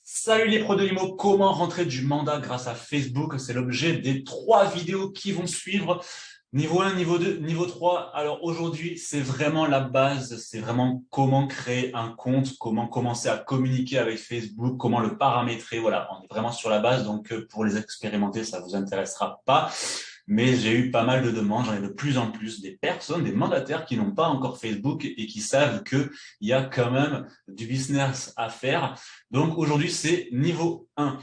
Salut les pros de l'IMO, comment rentrer du mandat grâce à Facebook? C'est l'objet des 3 vidéos qui vont suivre. Niveau 1, niveau 2, niveau 3. Alors aujourd'hui, c'est vraiment la base, c'est vraiment comment créer un compte, comment commencer à communiquer avec Facebook, comment le paramétrer. Voilà, on est vraiment sur la base, donc pour les expérimenter, ça vous intéressera pas. Mais j'ai eu pas mal de demandes, j'en ai de plus en plus, des personnes, des mandataires qui n'ont pas encore Facebook et qui savent qu'il y a quand même du business à faire. Donc aujourd'hui, c'est niveau 1.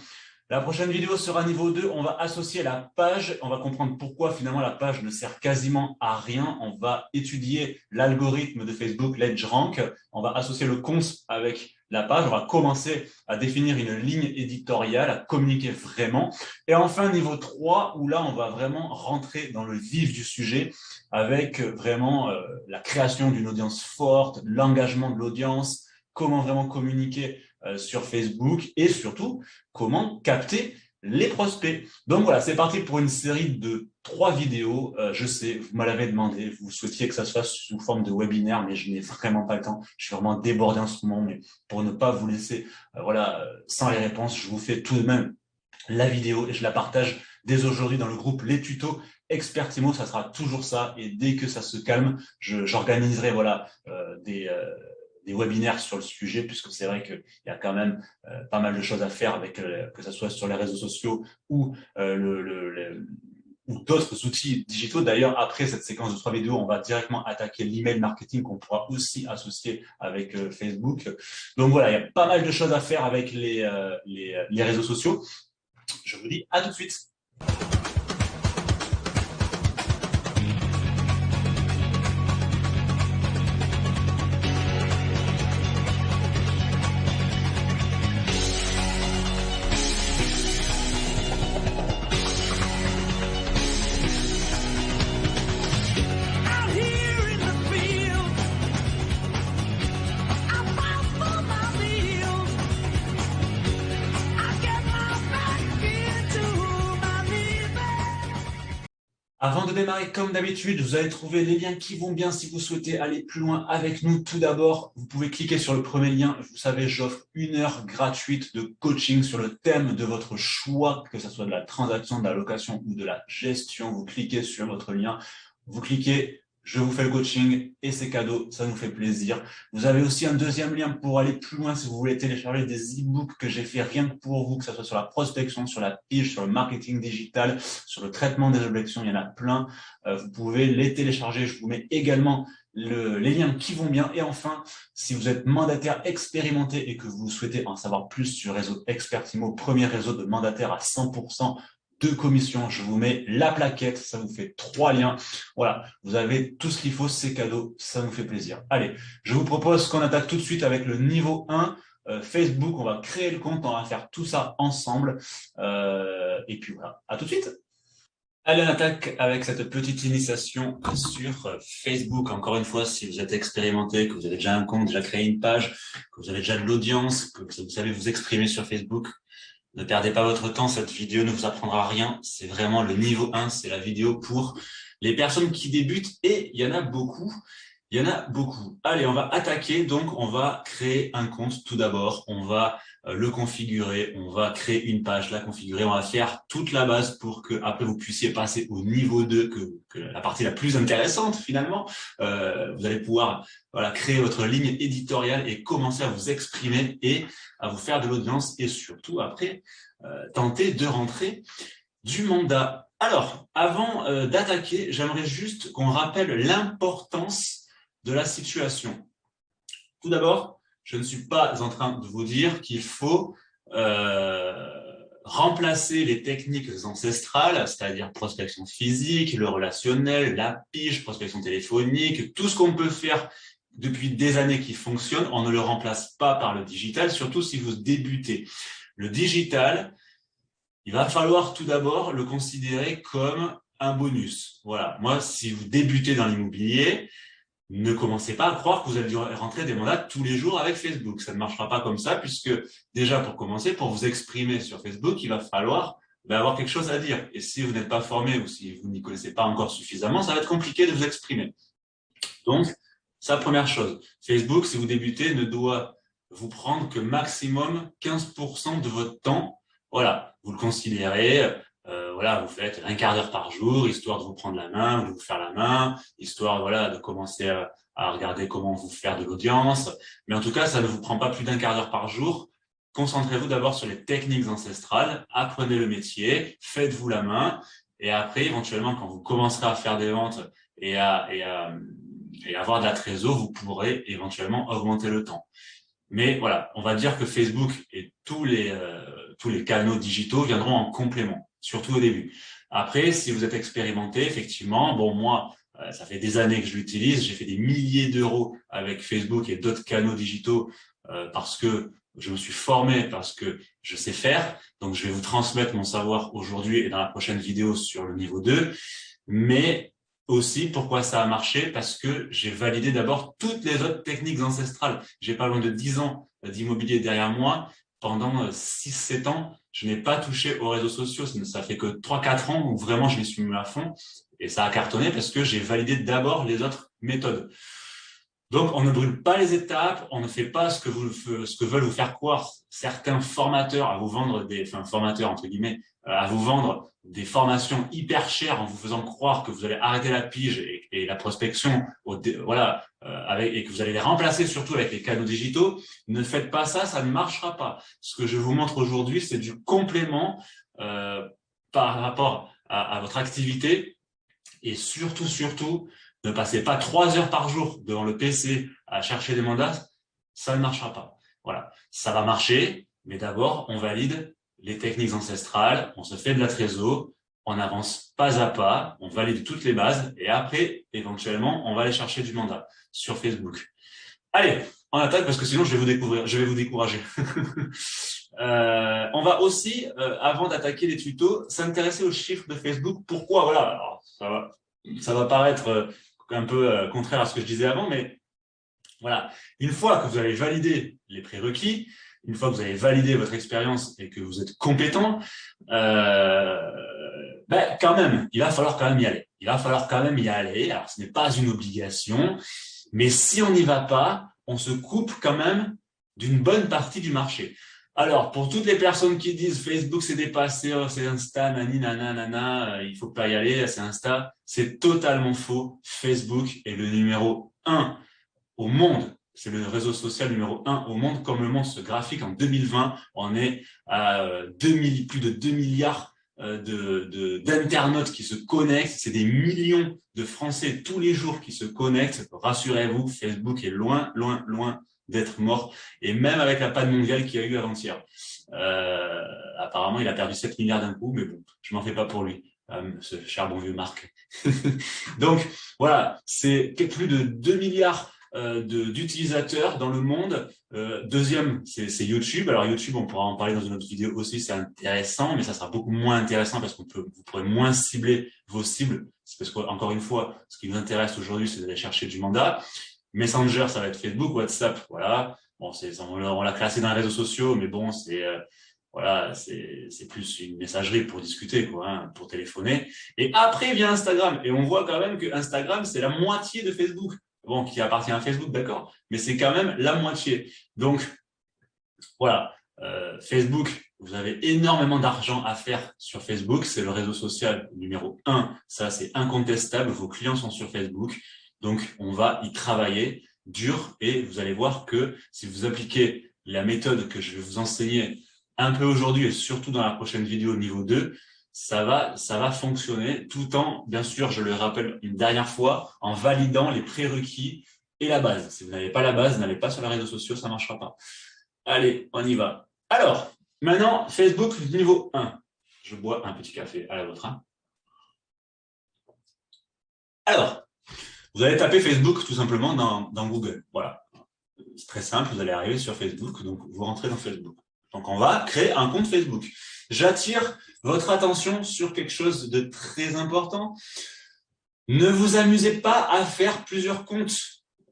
La prochaine vidéo sera niveau 2. On va associer la page. On va comprendre pourquoi finalement la page ne sert quasiment à rien. On va étudier l'algorithme de Facebook, l'EdgeRank. On va associer le compte avec la page. On va commencer à définir une ligne éditoriale, à communiquer vraiment. Et enfin, niveau 3, où là, on va vraiment rentrer dans le vif du sujet avec vraiment la création d'une audience forte, l'engagement de l'audience, comment vraiment communiquer sur Facebook et surtout comment capter les prospects. Donc voilà, c'est parti pour une série de 3 vidéos. Je sais, vous me l'avez demandé, vous souhaitiez que ça se fasse sous forme de webinaire, mais je n'ai vraiment pas le temps. Je suis vraiment débordé en ce moment, mais pour ne pas vous laisser sans les réponses, je vous fais tout de même la vidéo et je la partage dès aujourd'hui dans le groupe Les Tutos Expertimo. Ça sera toujours ça et dès que ça se calme, j'organiserai des webinaires sur le sujet, puisque c'est vrai qu'il y a quand même pas mal de choses à faire avec que ce soit sur les réseaux sociaux ou ou d'autres outils digitaux. D'ailleurs, après cette séquence de 3 vidéos, on va directement attaquer l'email marketing qu'on pourra aussi associer avec Facebook. Donc voilà, il y a pas mal de choses à faire avec les réseaux sociaux. Je vous dis à tout de suite. Avant de démarrer, comme d'habitude, vous allez trouver les liens qui vont bien si vous souhaitez aller plus loin avec nous. Tout d'abord, vous pouvez cliquer sur le premier lien. Vous savez, j'offre 1 heure gratuite de coaching sur le thème de votre choix, que ce soit de la transaction, de la location ou de la gestion. Vous cliquez sur votre lien, vous cliquez, je vous fais le coaching et c'est cadeau, ça nous fait plaisir. Vous avez aussi un deuxième lien pour aller plus loin si vous voulez télécharger des e-books que j'ai fait rien que pour vous, que ce soit sur la prospection, sur la pige, sur le marketing digital, sur le traitement des objections, il y en a plein. Vous pouvez les télécharger. Je vous mets également les liens qui vont bien. Et enfin, si vous êtes mandataire expérimenté et que vous souhaitez en savoir plus sur Réseau Expertimo, premier réseau de mandataires à 100% de commission, je vous mets la plaquette, ça vous fait 3 liens. Voilà, vous avez tout ce qu'il faut, c'est cadeau, ça nous fait plaisir. Allez, je vous propose qu'on attaque tout de suite avec le niveau 1. Facebook, on va créer le compte, on va faire tout ça ensemble. Et puis voilà, à tout de suite. Allez, on attaque avec cette petite initiation sur Facebook. Encore une fois, si vous êtes expérimenté, que vous avez déjà un compte, déjà créé une page, que vous avez déjà de l'audience, que vous savez vous exprimer sur Facebook, ne perdez pas votre temps. Cette vidéo ne vous apprendra rien. C'est vraiment le niveau 1. C'est la vidéo pour les personnes qui débutent et il y en a beaucoup. Il y en a beaucoup. Allez, on va attaquer. Donc, on va créer un compte tout d'abord. On va le configurer. On va créer une page, la configurer. On va faire toute la base pour que après vous puissiez passer au niveau 2, que la partie la plus intéressante finalement. Vous allez pouvoir créer votre ligne éditoriale et commencer à vous exprimer et à vous faire de l'audience et surtout après tenter de rentrer du mandat. Alors, avant d'attaquer, j'aimerais juste qu'on rappelle l'importance de la situation. Tout d'abord, je ne suis pas en train de vous dire qu'il faut remplacer les techniques ancestrales, c'est-à-dire prospection physique, le relationnel, la pige, prospection téléphonique, tout ce qu'on peut faire depuis des années qui fonctionne, on ne le remplace pas par le digital, surtout si vous débutez. Le digital, il va falloir tout d'abord le considérer comme un bonus. Voilà. Moi, si vous débutez dans l'immobilier, ne commencez pas à croire que vous allez rentrer des mandats tous les jours avec Facebook. Ça ne marchera pas comme ça, puisque déjà, pour commencer, pour vous exprimer sur Facebook, il va falloir avoir quelque chose à dire. Et si vous n'êtes pas formé ou si vous n'y connaissez pas encore suffisamment, ça va être compliqué de vous exprimer. Donc, ça, première chose. Facebook, si vous débutez, ne doit vous prendre que maximum 15% de votre temps. Voilà, vous le considérez, voilà, vous faites un quart d'heure par jour, histoire de vous prendre la main, de vous faire la main, histoire voilà, de commencer à regarder comment vous faire de l'audience. Mais en tout cas, ça ne vous prend pas plus d'un quart d'heure par jour. Concentrez-vous d'abord sur les techniques ancestrales, apprenez le métier, faites-vous la main, et après, éventuellement, quand vous commencerez à faire des ventes et à avoir de la trésor, vous pourrez éventuellement augmenter le temps. Mais voilà, on va dire que Facebook et tous les canaux digitaux viendront en complément, surtout au début. Après, si vous êtes expérimenté, effectivement, bon, moi, ça fait des années que je l'utilise, j'ai fait des milliers d'euros avec Facebook et d'autres canaux digitaux parce que je me suis formé, parce que je sais faire. Donc, je vais vous transmettre mon savoir aujourd'hui et dans la prochaine vidéo sur le niveau 2. Mais aussi, pourquoi ça a marché? Parce que j'ai validé d'abord toutes les autres techniques ancestrales. J'ai pas loin de 10 ans d'immobilier derrière moi. Pendant 6-7 ans, je n'ai pas touché aux réseaux sociaux. Ça fait que 3-4 ans où vraiment je m'y suis mis à fond. Et ça a cartonné parce que j'ai validé d'abord les autres méthodes. Donc, on ne brûle pas les étapes, on ne fait pas ce que veulent vous faire croire certains formateurs à vous vendre formateurs entre guillemets, à vous vendre des formations hyper chères en vous faisant croire que vous allez arrêter la pige et la prospection, voilà, et que vous allez les remplacer surtout avec les canaux digitaux. Ne faites pas ça, ça ne marchera pas. Ce que je vous montre aujourd'hui, c'est du complément par rapport à votre activité et surtout, ne passez pas 3 heures par jour devant le PC à chercher des mandats, ça ne marchera pas. Voilà, ça va marcher, mais d'abord, on valide les techniques ancestrales, on se fait de la trésor, on avance pas à pas, on valide toutes les bases, et après, éventuellement, on va aller chercher du mandat sur Facebook. Allez, on attaque parce que sinon, je vais vous décourager. On va aussi, avant d'attaquer les tutos, s'intéresser aux chiffres de Facebook. Pourquoi? Voilà, alors, ça va paraître un peu contraire à ce que je disais avant, mais voilà, une fois que vous avez validé les prérequis, une fois que vous avez validé votre expérience et que vous êtes compétent, quand même, il va falloir quand même y aller. Il va falloir quand même y aller. Alors, ce n'est pas une obligation, mais si on n'y va pas, on se coupe quand même d'une bonne partie du marché. Alors, pour toutes les personnes qui disent Facebook c'est dépassé, oh, c'est Insta, nani, nana, il faut pas y aller, c'est Insta, c'est totalement faux. Facebook est le numéro 1 au monde. C'est le réseau social numéro 1 au monde. Comme le monde se graphique en 2020, on est à plus de 2 milliards d'internautes qui se connectent. C'est des millions de Français tous les jours qui se connectent. Rassurez-vous, Facebook est loin d'être mort. Et même avec la panne mondiale qu'il y a eu avant-hier. Apparemment, il a perdu 7 milliards d'un coup, mais bon, je m'en fais pas pour lui. Ce cher bon vieux Marc. Donc, voilà, c'est plus de 2 milliards d'utilisateurs dans le monde. Deuxième, c'est YouTube. Alors YouTube, on pourra en parler dans une autre vidéo aussi, c'est intéressant, mais ça sera beaucoup moins intéressant parce vous pourrez moins cibler vos cibles. C'est parce qu'encore une fois, ce qui nous intéresse aujourd'hui, c'est d'aller chercher du mandat. Messenger, ça va être Facebook, WhatsApp, voilà. Bon, on l'a classé dans les réseaux sociaux, mais bon, voilà, c'est plus une messagerie pour discuter, quoi, hein, pour téléphoner. Et après vient Instagram, et on voit quand même que Instagram, c'est la moitié de Facebook. Bon, qui appartient à Facebook, d'accord, mais c'est quand même la moitié. Donc, voilà, Facebook, vous avez énormément d'argent à faire sur Facebook, c'est le réseau social numéro 1, ça c'est incontestable, vos clients sont sur Facebook, donc on va y travailler dur et vous allez voir que si vous appliquez la méthode que je vais vous enseigner un peu aujourd'hui et surtout dans la prochaine vidéo niveau 2, ça va fonctionner tout en, bien sûr, je le rappelle une dernière fois, en validant les prérequis et la base. Si vous n'avez pas la base, n'allez pas sur les réseaux sociaux, ça ne marchera pas. Allez, on y va. Alors, maintenant, Facebook niveau 1. Je bois un petit café à la vôtre. Hein. Alors, vous allez taper Facebook tout simplement dans Google. Voilà. C'est très simple, vous allez arriver sur Facebook, donc vous rentrez dans Facebook. Donc, on va créer un compte Facebook. J'attire votre attention sur quelque chose de très important. Ne vous amusez pas à faire plusieurs comptes.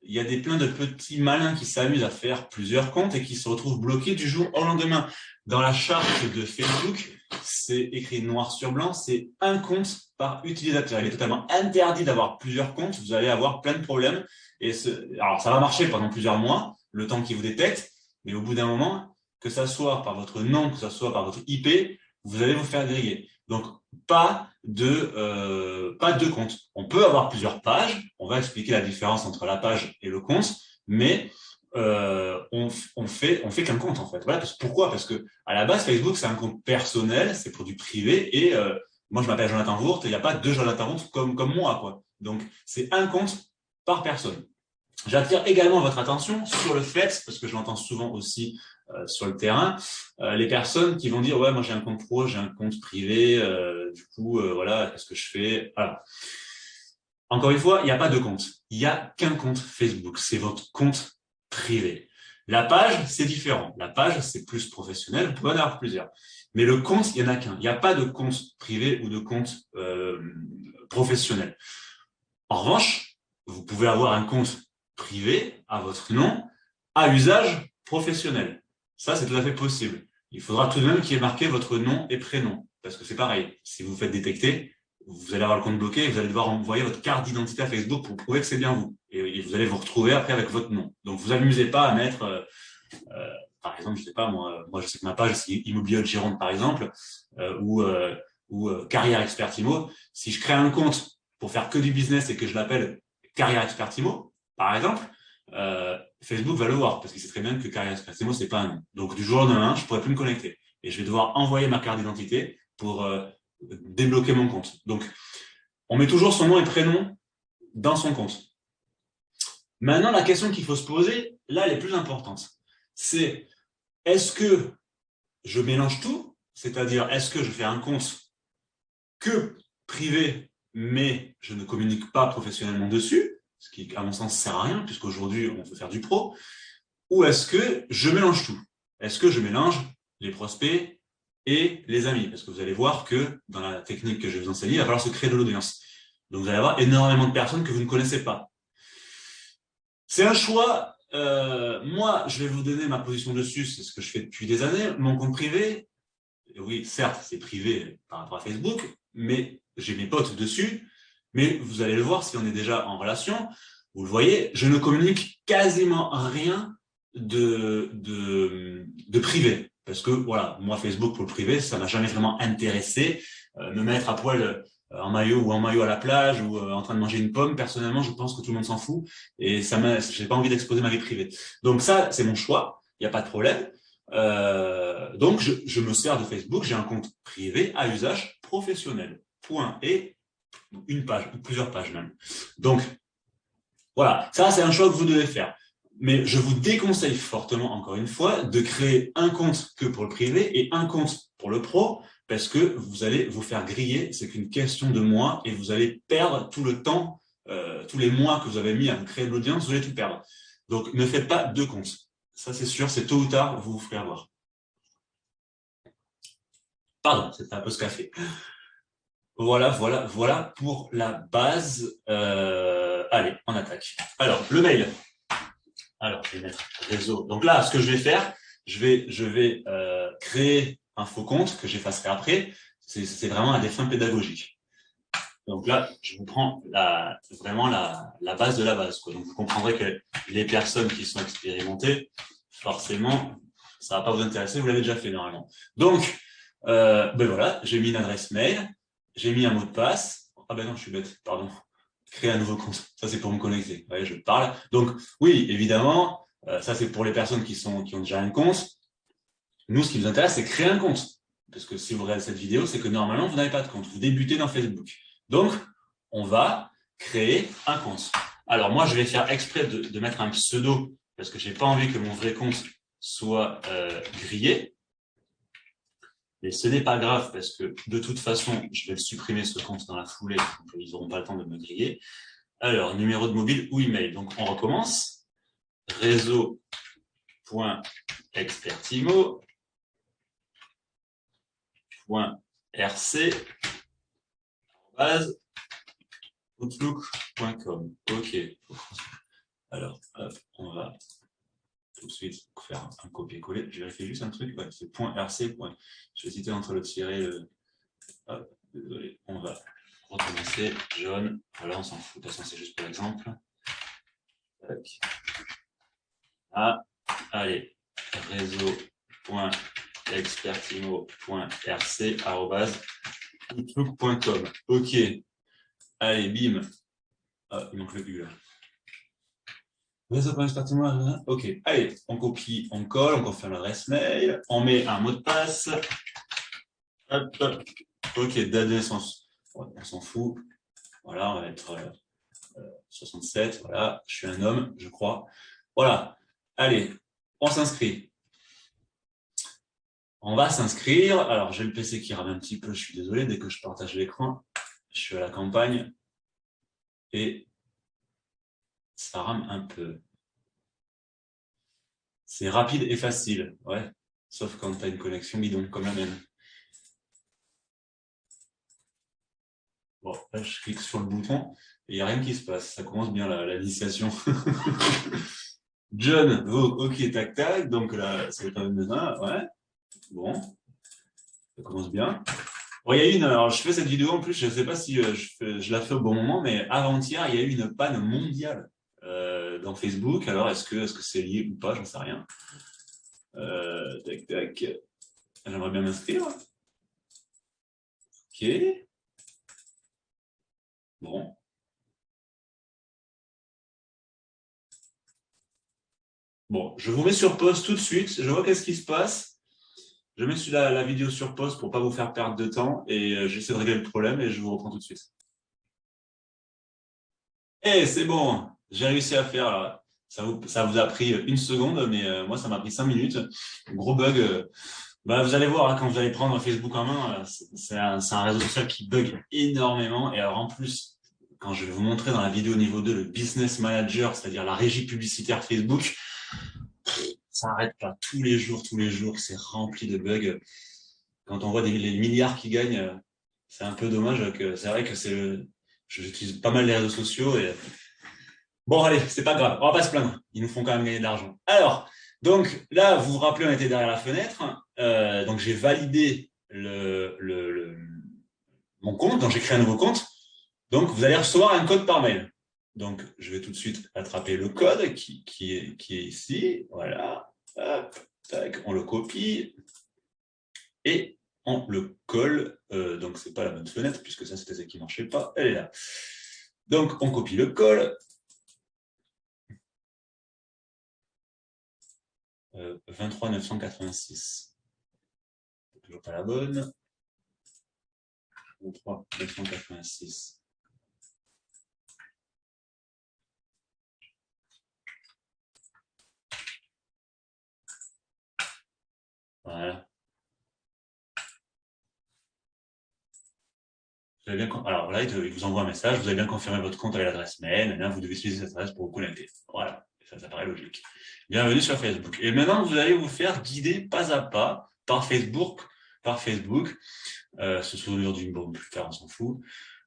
Il y a plein de petits malins qui s'amusent à faire plusieurs comptes et qui se retrouvent bloqués du jour au lendemain. Dans la charte de Facebook, c'est écrit noir sur blanc, c'est un compte par utilisateur. Il est totalement interdit d'avoir plusieurs comptes. Vous allez avoir plein de problèmes. Alors, ça va marcher pendant plusieurs mois, le temps qu'il vous détecte. Mais au bout d'un moment, que ça soit par votre nom, que ça soit par votre IP, vous allez vous faire griller. Donc, pas de compte. On peut avoir plusieurs pages. On va expliquer la différence entre la page et le compte, mais on fait qu'un compte en fait. Voilà, pourquoi? Parce que à la base, Facebook, c'est un compte personnel, c'est pour du privé, et moi, je m'appelle Jonathan Wourt, et il n'y a pas deux Jonathan Wourt comme moi, quoi. Donc, c'est un compte par personne. J'attire également votre attention sur le fait, parce que je l'entends souvent aussi sur le terrain, les personnes qui vont dire ouais, moi j'ai un compte pro, j'ai un compte privé, du coup voilà, qu'est-ce que je fais? Voilà. Encore une fois, il n'y a pas de compte, il n'y a qu'un compte Facebook, c'est votre compte privé. La page, c'est différent. La page, c'est plus professionnel, vous pouvez en avoir plusieurs. Mais le compte, il n'y en a qu'un. Il n'y a pas de compte privé ou de compte professionnel. En revanche, vous pouvez avoir un compte privé à votre nom à usage professionnel. Ça, c'est tout à fait possible. Il faudra tout de même qu'il y ait marqué votre nom et prénom, parce que c'est pareil. Si vous vous faites détecter, vous allez avoir le compte bloqué et vous allez devoir envoyer votre carte d'identité à Facebook pour prouver que c'est bien vous. Et vous allez vous retrouver après avec votre nom. Donc, vous amusez pas à mettre, par exemple, je sais pas, moi je sais que ma page, c'est Immobilier de Gironde, par exemple, ou Carrière Expert Immo. Si je crée un compte pour faire que du business et que je l'appelle Carrière Expert Immo, par exemple, Facebook va le voir parce qu'il sait très bien que Carrière Expert Immo, c'est pas un nom. Donc, du jour au lendemain, je pourrais plus me connecter. Et je vais devoir envoyer ma carte d'identité pour débloquer mon compte. Donc, on met toujours son nom et prénom dans son compte. Maintenant, la question qu'il faut se poser, là, elle est plus importante. C'est, est-ce que je mélange tout? C'est-à-dire, est-ce que je fais un compte que privé, mais je ne communique pas professionnellement dessus, ce qui, à mon sens, sert à rien, puisqu'aujourd'hui, on peut faire du pro, ou est-ce que je mélange tout? Est-ce que je mélange les prospects et les amis? Parce que vous allez voir que dans la technique que je vais vous enseigner, il va falloir se créer de l'audience. Donc, vous allez avoir énormément de personnes que vous ne connaissez pas. C'est un choix. Moi, je vais vous donner ma position dessus, c'est ce que je fais depuis des années. Mon compte privé, oui, certes, c'est privé par rapport à Facebook, mais j'ai mes potes dessus. Mais vous allez le voir si on est déjà en relation. Vous le voyez, je ne communique quasiment rien de privé. Parce que, voilà, moi, Facebook pour le privé, ça m'a jamais vraiment intéressé. Me mettre à poil en maillot ou en maillot à la plage ou en train de manger une pomme, personnellement, je pense que tout le monde s'en fout. Et j'ai pas envie d'exposer ma vie privée. Donc ça, c'est mon choix. Il n'y a pas de problème. Donc, je me sers de Facebook. J'ai un compte privé à usage professionnel. Point. Et une page, ou plusieurs pages même. Donc, voilà, ça c'est un choix que vous devez faire. Mais je vous déconseille fortement, encore une fois, de créer un compte que pour le privé et un compte pour le pro, parce que vous allez vous faire griller, c'est qu'une question de mois, et vous allez perdre tout le temps, tous les mois que vous avez mis à vous créer de l'audience, vous allez tout perdre. Donc, ne faites pas deux comptes. Ça c'est sûr, c'est tôt ou tard, vous vous ferez avoir. Pardon, c'était un peu ce café. Voilà pour la base. Allez, on attaque. Alors, le mail. Alors, je vais mettre réseau. Donc là, ce que je vais faire, je vais créer un faux compte que j'effacerai après. C'est vraiment à des fins pédagogiques. Donc là, je vous prends vraiment la base de la base, quoi. Donc vous comprendrez que les personnes qui sont expérimentées, forcément, ça va pas vous intéresser, vous l'avez déjà fait normalement. Donc, ben voilà, j'ai mis une adresse mail, j'ai mis un mot de passe. Ah ben non, je suis bête, pardon. Créer un nouveau compte, ça c'est pour me connecter. Vous voyez, je parle. Donc oui, évidemment, ça c'est pour les personnes qui ont déjà un compte. Nous, ce qui nous intéresse, c'est créer un compte. Parce que si vous regardez cette vidéo, c'est que normalement, vous n'avez pas de compte. Vous débutez dans Facebook. Donc, on va créer un compte. Alors, moi, je vais faire exprès de mettre un pseudo parce que je n'ai pas envie que mon vrai compte soit grillé. Mais ce n'est pas grave parce que de toute façon, je vais le supprimer ce compte dans la foulée. Donc, ils n'auront pas le temps de me griller. Alors, numéro de mobile ou email. Donc, on recommence. Réseau.expertimo. .rc outlook.com. Ok. Alors, hop, on va tout de suite faire un copier-coller. Je vérifie juste un truc. Ouais, c'est .rc. Je vais hésiter entre le tiret. Hop, désolé. On va recommencer. Jaune. Voilà, on s'en fout. De toute façon, c'est juste pour l'exemple. Ah, allez. réseau.expertimo.rc@outlook.com. Ok. Allez, bim. Ah, il manque le U là. Réseau.expertimo. Ok. Allez, on copie, on colle, on confirme l'adresse mail, on met un mot de passe. Hop. Ok, date de naissance. On s'en fout. Voilà, on va mettre 67. Voilà, je suis un homme, je crois. Voilà. Allez, on s'inscrit. On va s'inscrire. Alors, j'ai le PC qui rame un petit peu. Je suis désolé, dès que je partage l'écran, je suis à la campagne et ça rame un peu. C'est rapide et facile, ouais. Sauf quand tu as une connexion bidon, comme la mienne. Bon, là, je clique sur le bouton et il n'y a rien qui se passe. Ça commence bien, l'initiation. John, ok, tac, tac. Donc là, c'est pas une ouais. Bon, ça commence bien. Bon, il y a une, alors je fais cette vidéo en plus, je ne sais pas si je la fais au bon moment, mais avant-hier, il y a eu une panne mondiale dans Facebook. Alors, est-ce que c'est lié ou pas? J'en sais rien. Tac, tac. J'aimerais bien m'inscrire. Ok. Bon. Bon, je vous mets sur pause tout de suite. Je vois qu'est-ce qui se passe. Je mets la vidéo sur pause pour ne pas vous faire perdre de temps et j'essaie de régler le problème et je vous reprends tout de suite. Eh, c'est bon, j'ai réussi à faire là. Ça vous a pris une seconde, mais moi, ça m'a pris 5 minutes. Gros bug. Bah, vous allez voir, hein, quand vous allez prendre Facebook en main, c'est un réseau social qui bug énormément. Et alors, en plus, quand je vais vous montrer dans la vidéo niveau 2 le Business Manager, c'est-à-dire la régie publicitaire Facebook, ça n'arrête pas tous les jours, c'est rempli de bugs. Quand on voit les milliards qui gagnent, c'est un peu dommage que c'est vrai que j'utilise pas mal les réseaux sociaux et bon, allez, c'est pas grave, on va pas se plaindre. Ils nous font quand même gagner de l'argent. Alors, donc là, vous vous rappelez, on était derrière la fenêtre. Donc j'ai validé mon compte, donc j'ai créé un nouveau compte. Donc vous allez recevoir un code par mail. Donc je vais tout de suite attraper le code qui est ici. Voilà. Hop, tac, on le copie et on le colle. Donc c'est pas la bonne fenêtre puisque ça c'était celle qui marchait pas. Elle est là. Donc on copie le code. 23 986. Toujours pas la bonne. 23 986. Voilà. Alors là, il vous envoie un message, vous avez bien confirmé votre compte avec l'adresse mail, là, vous devez utiliser cette adresse pour vous connecter. Voilà, ça paraît logique. Bienvenue sur Facebook. Et maintenant, vous allez vous faire guider pas à pas par Facebook, se souvenir d'une bombe plus tard, on s'en fout.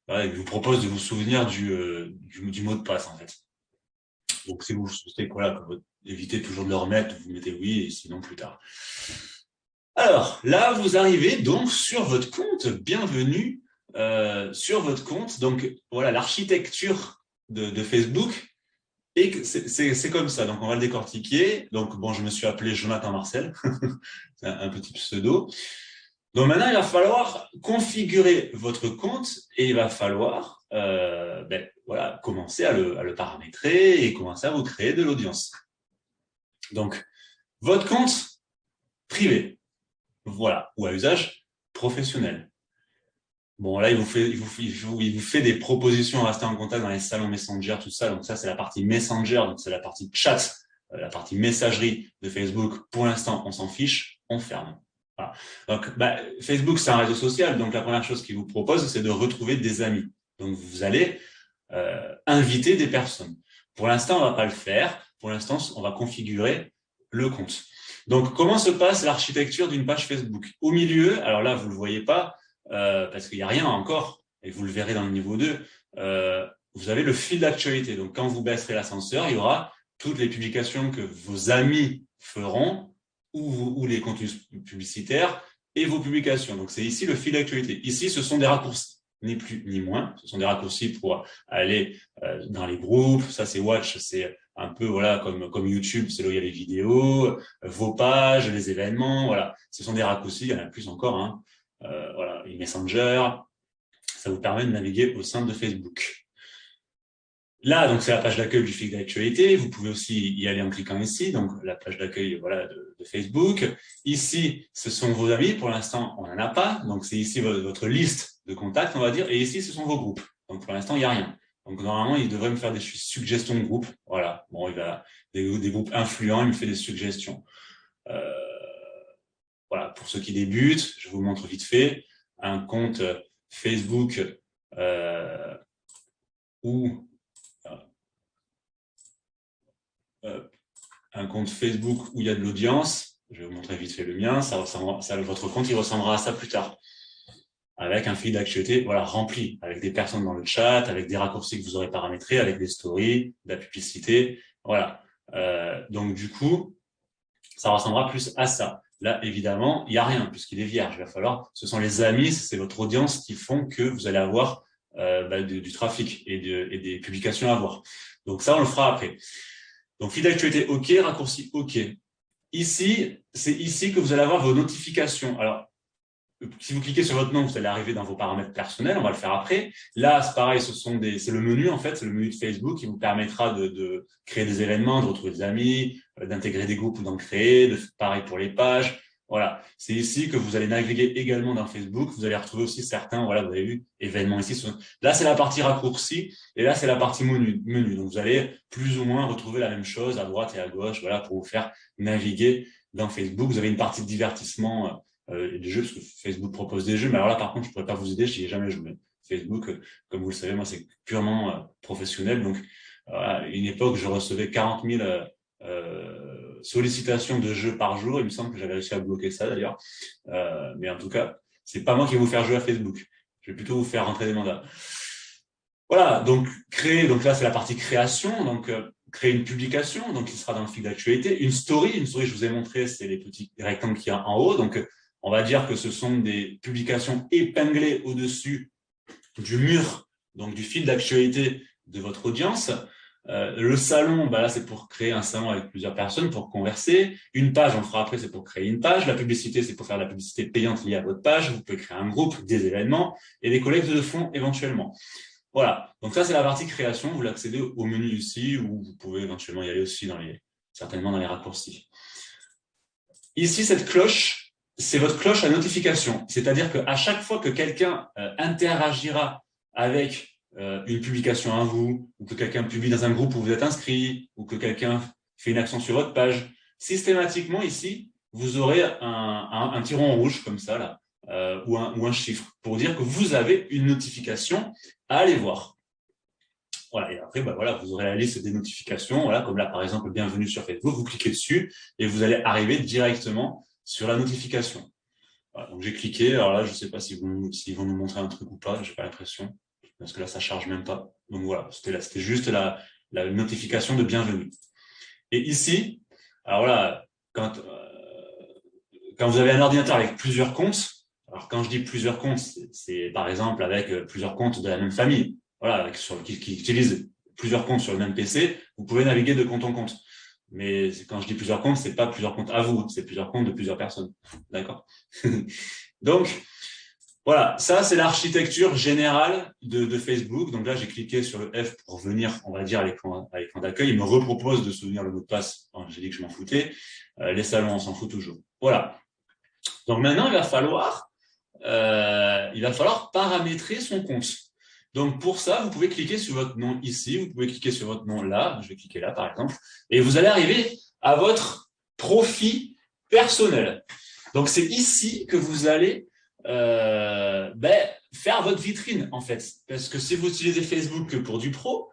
Voilà, il vous propose de vous souvenir du mot de passe, en fait. Donc, si vous souhaitez, voilà, évitez toujours de le remettre, vous mettez oui, et sinon plus tard. Alors, là, vous arrivez donc sur votre compte. Bienvenue sur votre compte. Donc, voilà, l'architecture de Facebook. Et c'est comme ça. Donc, on va le décortiquer. Donc, bon, je me suis appelé Jonathan Marcel. C'est un petit pseudo. Donc, maintenant, il va falloir configurer votre compte et il va falloir voilà, commencer à le paramétrer et commencer à vous créer de l'audience. Donc, votre compte privé. Voilà, ou à usage professionnel. Bon, là, il vous fait des propositions à rester en contact dans les salons Messenger, tout ça. Donc ça, c'est la partie Messenger, donc c'est la partie chat, la partie messagerie de Facebook. Pour l'instant, on s'en fiche, on ferme. Voilà. Donc, Facebook, c'est un réseau social. Donc la première chose qu'il vous propose, c'est de retrouver des amis. Donc vous allez inviter des personnes. Pour l'instant, on va pas le faire. Pour l'instant, on va configurer le compte. Donc, comment se passe l'architecture d'une page Facebook? Au milieu, alors là, vous ne le voyez pas, parce qu'il n'y a rien encore, et vous le verrez dans le niveau 2, vous avez le fil d'actualité. Donc, quand vous baisserez l'ascenseur, il y aura toutes les publications que vos amis feront, ou les contenus publicitaires, et vos publications. Donc, c'est ici le fil d'actualité. Ici, ce sont des raccourcis, ni plus ni moins. Ce sont des raccourcis pour aller dans les groupes. Ça, c'est Watch, c'est un peu voilà comme YouTube, c'est là où il y a les vidéos, vos pages, les événements, voilà. Ce sont des raccourcis, il y en a plus encore, hein. Voilà, les Messenger, ça vous permet de naviguer au sein de Facebook. Là, donc c'est la page d'accueil du fil d'actualité. Vous pouvez aussi y aller en cliquant ici, donc la page d'accueil voilà de Facebook. Ici, ce sont vos amis. Pour l'instant, on n'en a pas, donc c'est ici votre liste de contacts, on va dire. Et ici, ce sont vos groupes. Donc pour l'instant, il n'y a rien. Donc normalement, il devrait me faire des suggestions de groupes. Voilà. Bon, il va des groupes influents, il me fait des suggestions. Voilà. Pour ceux qui débutent, je vous montre vite fait un compte Facebook où un compte Facebook où il y a de l'audience. Je vais vous montrer vite fait le mien. Votre compte, il ressemblera à ça plus tard. Avec un fil d'actualité, voilà, rempli, avec des personnes dans le chat, avec des raccourcis que vous aurez paramétrés, avec des stories, de la publicité, voilà. Donc du coup, ça ressemblera plus à ça. Là, évidemment, il n'y a rien puisqu'il est vierge. Il va falloir, ce sont les amis, c'est votre audience qui font que vous allez avoir du trafic et des publications à voir. Donc ça, on le fera après. Donc, fil d'actualité, OK, raccourci, OK. Ici, c'est ici que vous allez avoir vos notifications. Alors, si vous cliquez sur votre nom, vous allez arriver dans vos paramètres personnels, on va le faire après. Là, c'est pareil, c'est le menu, en fait, c'est le menu de Facebook qui vous permettra de créer des événements, de retrouver des amis, d'intégrer des groupes ou d'en créer, pareil pour les pages. Voilà, c'est ici que vous allez naviguer également dans Facebook. Vous allez retrouver aussi certains, voilà, vous avez vu, événements ici. Là, c'est la partie raccourci et là, c'est la partie menu. Donc, vous allez plus ou moins retrouver la même chose à droite et à gauche, voilà, pour vous faire naviguer dans Facebook. Vous avez une partie de divertissement des jeux, parce que Facebook propose des jeux. Mais alors là, par contre, je pourrais pas vous aider, j'y ai jamais joué. Facebook, comme vous le savez, moi, c'est purement professionnel. Donc, à une époque, je recevais 40 000 sollicitations de jeux par jour. Il me semble que j'avais réussi à bloquer ça d'ailleurs. Mais en tout cas, c'est pas moi qui vais vous faire jouer à Facebook. Je vais plutôt vous faire rentrer des mandats. Voilà, donc créer, donc là c'est la partie création, donc créer une publication, donc qui sera dans le fil d'actualité, une story, je vous ai montré, c'est les petits rectangles qu'il y a en haut, donc on va dire que ce sont des publications épinglées au-dessus du mur, donc du fil d'actualité de votre audience. Le salon, bah là, c'est pour créer un salon avec plusieurs personnes, pour converser. Une page, on le fera après, c'est pour créer une page. La publicité, c'est pour faire de la publicité payante liée à votre page. Vous pouvez créer un groupe, des événements et des collectes de fonds éventuellement. Voilà, donc ça, c'est la partie création. Vous l'accédez au menu ici, où vous pouvez éventuellement y aller aussi certainement dans les raccourcis. Ici, cette cloche, c'est votre cloche à notification. C'est-à-dire qu'à chaque fois que quelqu'un interagira avec une publication à vous, ou que quelqu'un publie dans un groupe où vous êtes inscrit, ou que quelqu'un fait une action sur votre page, systématiquement ici, vous aurez un petit rond rouge comme ça, là, ou un chiffre, pour dire que vous avez une notification à aller voir. Voilà, et après, bah, voilà, vous aurez la liste des notifications, voilà, comme là, par exemple, bienvenue sur Facebook, vous cliquez dessus et vous allez arriver directement sur la notification. Voilà, donc j'ai cliqué, alors là, je ne sais pas s'ils vont nous montrer un truc ou pas, j'ai pas l'impression, parce que là, ça charge même pas. Donc voilà, c'était juste la notification de bienvenue. Et ici, alors là, quand vous avez un ordinateur avec plusieurs comptes, alors quand je dis plusieurs comptes, c'est par exemple avec plusieurs comptes de la même famille, voilà, qui utilisent plusieurs comptes sur le même PC, vous pouvez naviguer de compte en compte. Mais quand je dis plusieurs comptes, c'est pas plusieurs comptes à vous, c'est plusieurs comptes de plusieurs personnes. D'accord? Donc, voilà, ça c'est l'architecture générale de Facebook. Donc là, j'ai cliqué sur le F pour revenir, on va dire, à l'écran d'accueil. Il me repropose de souvenir le mot de passe. J'ai dit que je m'en foutais. Les salons, on s'en fout toujours. Voilà. Donc maintenant, il va falloir paramétrer son compte. Donc pour ça, vous pouvez cliquer sur votre nom ici, vous pouvez cliquer sur votre nom là, je vais cliquer là par exemple, et vous allez arriver à votre profil personnel. Donc c'est ici que vous allez faire votre vitrine en fait. Parce que si vous utilisez Facebook que pour du pro,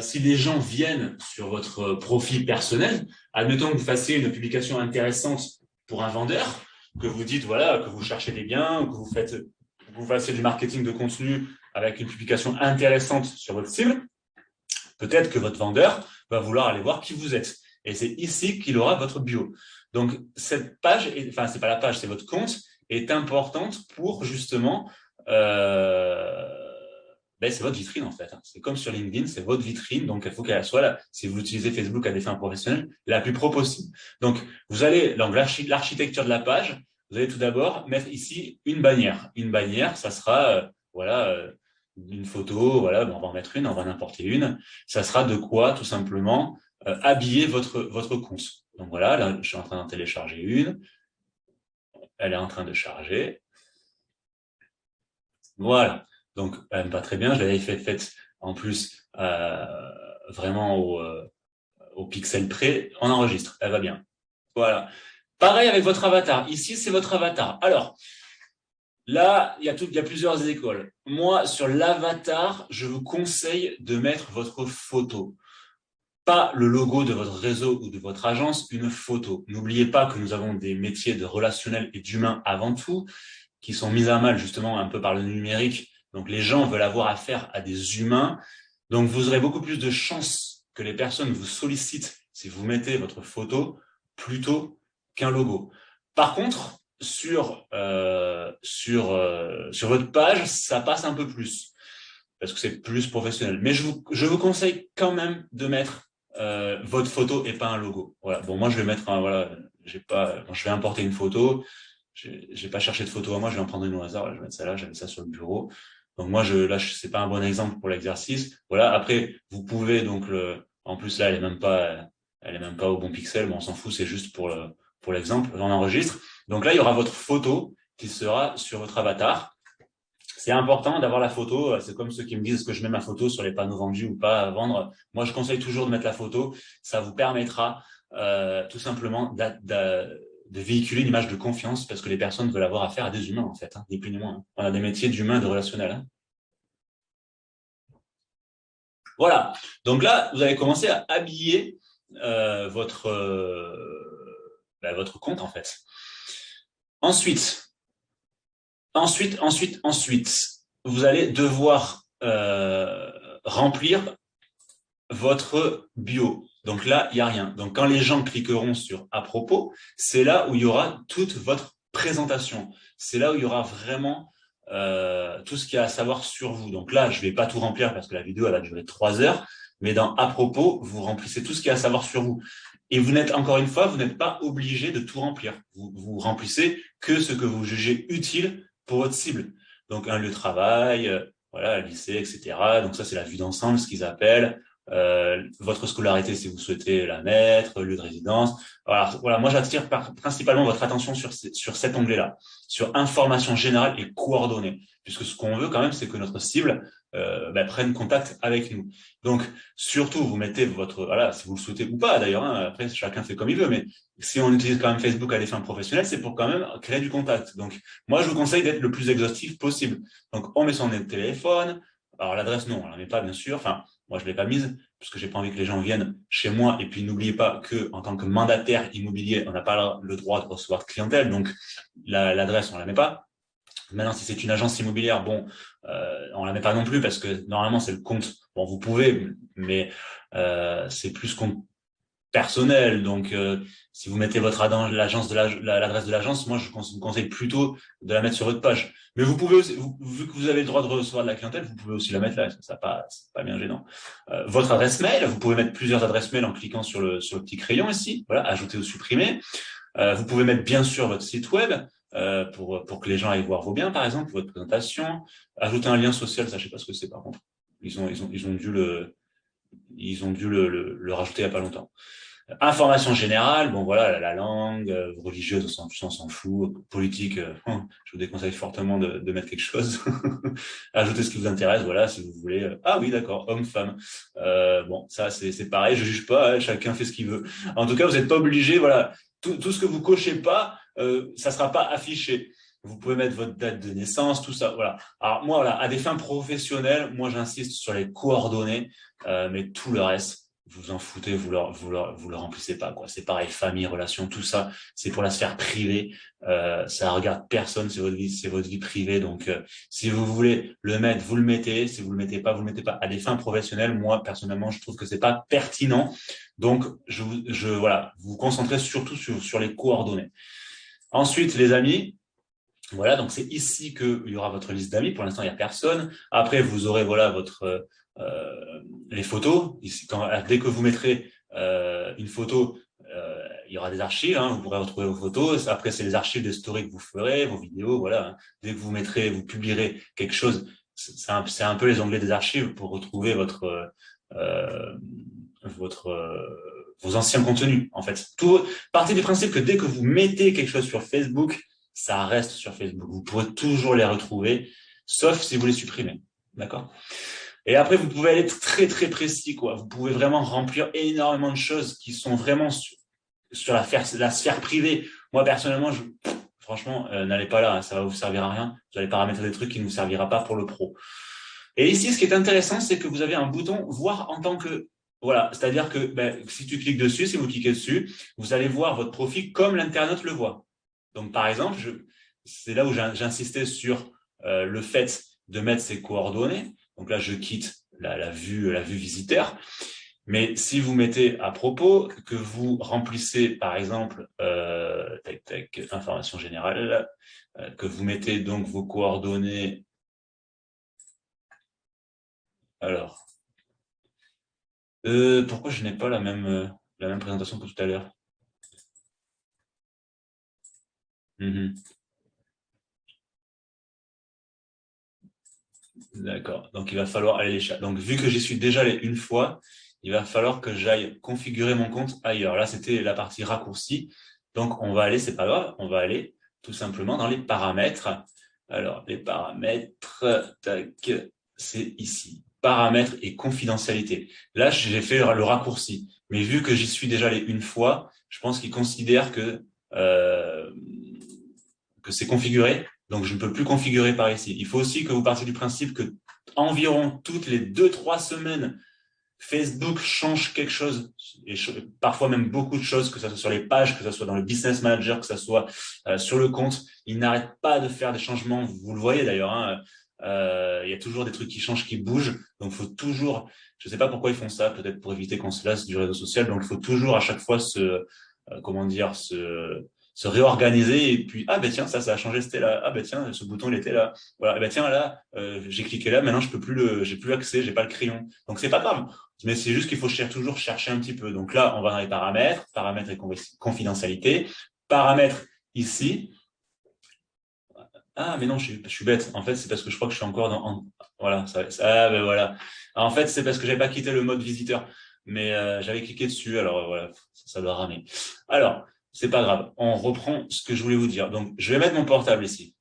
si les gens viennent sur votre profil personnel, admettons que vous fassiez une publication intéressante pour un vendeur, que vous dites voilà que vous cherchez des biens, ou que vous fassiez du marketing de contenu avec une publication intéressante sur votre cible, peut-être que votre vendeur va vouloir aller voir qui vous êtes. Et c'est ici qu'il aura votre bio. Donc, cette page, enfin, c'est pas la page, c'est votre compte, est importante pour justement ben, c'est votre vitrine en fait. C'est comme sur LinkedIn, c'est votre vitrine, donc il faut qu'elle soit là. Si vous utilisez Facebook à des fins professionnelles, la plus pro possible. Donc, vous allez dans l'architecture de la page, vous allez tout d'abord mettre ici une bannière. Une bannière, ça sera voilà une photo, voilà, on va en mettre une, on va en importer une. Ça sera de quoi tout simplement habiller votre compte. Donc voilà, là, je suis en train d'en télécharger une. Elle est en train de charger. Voilà. Donc, elle pas très bien. Je l'avais faite en plus vraiment au pixel près. On enregistre. Elle va bien. Voilà. Pareil avec votre avatar. Ici, c'est votre avatar. Alors, là, il y a plusieurs écoles. Moi, sur l'avatar, je vous conseille de mettre votre photo. Pas le logo de votre réseau ou de votre agence, une photo. N'oubliez pas que nous avons des métiers de relationnel et d'humain avant tout, qui sont mis à mal justement un peu par le numérique. Donc les gens veulent avoir affaire à des humains. Donc vous aurez beaucoup plus de chances que les personnes vous sollicitent si vous mettez votre photo plutôt qu'un logo. Par contre, sur votre page, ça passe un peu plus parce que c'est plus professionnel. Mais je vous conseille quand même de mettre votre photo et pas un logo. Voilà. Bon, moi je vais mettre voilà, je vais importer une photo. J'ai pas cherché de photo à moi, je vais en prendre une au hasard. Là, je vais mettre ça là, j'avais ça sur le bureau. Donc moi, c'est pas un bon exemple pour l'exercice. Voilà. Après, vous pouvez donc en plus là, elle est même pas au bon pixel, mais on s'en fout, c'est juste pour l'exemple. On enregistre. Donc là, il y aura votre photo qui sera sur votre avatar. C'est important d'avoir la photo. C'est comme ceux qui me disent est-ce que je mets ma photo sur les panneaux vendus ou pas à vendre. Moi, je conseille toujours de mettre la photo. Ça vous permettra tout simplement de véhiculer une image de confiance parce que les personnes veulent avoir affaire à des humains, en fait, ni plus ni moins. On a des métiers d'humain et de relationnel. Voilà. Donc là, vous allez commencer à habiller votre compte, en fait. Ensuite, vous allez devoir remplir votre bio. Donc là, il n'y a rien. Donc quand les gens cliqueront sur à propos, c'est là où il y aura toute votre présentation. C'est là où il y aura vraiment tout ce qu'il y a à savoir sur vous. Donc là, je ne vais pas tout remplir parce que la vidéo elle va durer 3 heures, mais dans à propos, vous remplissez tout ce qu'il y a à savoir sur vous. Et vous n'êtes, encore une fois, vous n'êtes pas obligé de tout remplir. Vous remplissez que ce que vous jugez utile pour votre cible. Donc un lieu de travail, voilà, lycée, etc. Donc ça, c'est la vue d'ensemble, ce qu'ils appellent. Votre scolarité si vous souhaitez la mettre, lieu de résidence. Voilà, moi j'attire principalement votre attention sur cet onglet-là, sur information générale et coordonnées, puisque ce qu'on veut quand même, c'est que notre cible prenne contact avec nous. Donc surtout, vous mettez voilà, si vous le souhaitez ou pas d'ailleurs, hein, après chacun fait comme il veut, mais si on utilise quand même Facebook à des fins professionnelles, c'est pour quand même créer du contact. Donc moi je vous conseille d'être le plus exhaustif possible. Donc on met son téléphone. Alors l'adresse non, on la met pas bien sûr. Enfin, moi je l'ai pas mise parce que j'ai pas envie que les gens viennent chez moi. Et puis n'oubliez pas que en tant que mandataire immobilier, on n'a pas le droit de recevoir de clientèle. Donc l'adresse on la met pas. Maintenant, si c'est une agence immobilière, bon, on la met pas non plus parce que normalement c'est le compte. Bon, vous pouvez, mais c'est plus compte personnel. Donc, si vous mettez l'adresse de l'agence, moi, je vous conseille plutôt de la mettre sur votre page. Mais vous pouvez aussi, vu que vous avez le droit de recevoir de la clientèle, vous pouvez aussi la mettre là. C'est pas bien gênant. Votre adresse mail, vous pouvez mettre plusieurs adresses mail en cliquant sur le petit crayon ici. Voilà, ajouter ou supprimer. Vous pouvez mettre bien sûr votre site web pour que les gens aillent voir vos biens, par exemple, votre présentation. Ajouter un lien social, ça, je sais pas ce que c'est par contre. Ils ont dû le rajouter il y a pas longtemps. Information générale, bon voilà, la langue, religieuse, on s'en fout, politique, je vous déconseille fortement de mettre quelque chose. Ajoutez ce qui vous intéresse, voilà, si vous voulez. Ah oui, d'accord, homme, femme. Bon, ça c'est pareil, je juge pas, hein, chacun fait ce qu'il veut. En tout cas, vous n'êtes pas obligé, voilà, tout ce que vous cochez pas, ça sera pas affiché. Vous pouvez mettre votre date de naissance, tout ça, voilà. Alors moi, voilà, à des fins professionnelles, moi j'insiste sur les coordonnées, mais tout le reste, vous en foutez, vous le remplissez pas, quoi. C'est pareil, famille, relations, tout ça, c'est pour la sphère privée. Ça regarde personne, c'est votre vie privée. Donc, si vous voulez le mettre, vous le mettez. Si vous le mettez pas, vous le mettez pas. À des fins professionnelles, moi personnellement, je trouve que c'est pas pertinent. Donc, voilà, vous vous concentrez surtout sur les coordonnées. Ensuite, les amis, Voilà, donc c'est ici qu'il y aura votre liste d'amis. Pour l'instant, il n'y a personne. Après, vous aurez voilà les photos. Ici, dès que vous mettrez une photo, il y aura des archives. Hein, vous pourrez retrouver vos photos. Après, c'est les archives des stories que vous ferez, vos vidéos. Voilà. Hein. Dès que vous publierez quelque chose, c'est un peu les onglets des archives pour retrouver euh, vos anciens contenus. En fait, partez du principe que dès que vous mettez quelque chose sur Facebook, ça reste sur Facebook. Vous pourrez toujours les retrouver, sauf si vous les supprimez. D'accord? Et après, vous pouvez aller très, très précis, quoi. Vous pouvez vraiment remplir énormément de choses qui sont vraiment sur la sphère privée. Moi, personnellement, franchement, n'allez pas là, hein, ça va vous servir à rien. Vous allez paramétrer des trucs qui ne vous servira pas pour le pro. Et ici, ce qui est intéressant, c'est que vous avez un bouton voir en tant que voilà, c'est-à-dire que si tu cliques dessus, si vous cliquez dessus, vous allez voir votre profil comme l'internaute le voit. Donc, par exemple, c'est là où j'insistais sur le fait de mettre ses coordonnées. Donc là, je quitte la vue visiteur. Mais si vous mettez à propos, que vous remplissez, par exemple, information générale, que vous mettez donc vos coordonnées. Alors, pourquoi je n'ai pas la même présentation que tout à l'heure? D'accord. Donc, il va falloir aller les chercher. Donc, vu que j'y suis déjà allé une fois, il va falloir que j'aille configurer mon compte ailleurs. Là, c'était la partie raccourcie. Donc, on va aller, c'est pas grave, on va aller tout simplement dans les paramètres. Alors, les paramètres, tac, c'est ici. Paramètres et confidentialité. Là, j'ai fait le raccourci. Mais vu que j'y suis déjà allé une fois, je pense qu'il considère euh, que c'est configuré. Donc, je ne peux plus configurer par ici. Il faut aussi que vous partiez du principe que environ toutes les 2-3 semaines, Facebook change quelque chose, et parfois même beaucoup de choses, que ce soit sur les pages, que ce soit dans le Business Manager, que ce soit sur le compte. Il n'arrête pas de faire des changements. Vous le voyez d'ailleurs. Hein, il y a toujours des trucs qui changent, qui bougent. Donc, il faut toujours, je ne sais pas pourquoi ils font ça, peut-être pour éviter qu'on se lasse du réseau social. Donc, il faut toujours à chaque fois se réorganiser et puis ah ben tiens ça a changé, c'était là, ah ben tiens ce bouton il était là, voilà, ben tiens là j'ai cliqué là, maintenant je peux plus j'ai plus accès, j'ai pas le crayon, donc c'est pas grave, mais c'est juste qu'il faut toujours chercher un petit peu. Donc là on va dans les paramètres et confidentialité, paramètres ici. Ah mais non je suis bête, en fait c'est parce que je crois que je suis encore voilà ah ben voilà, en fait c'est parce que j'avais pas quitté le mode visiteur, mais j'avais cliqué dessus, alors voilà ça doit ramer. Alors c'est pas grave, on reprend ce que je voulais vous dire. Donc je vais mettre mon portable ici.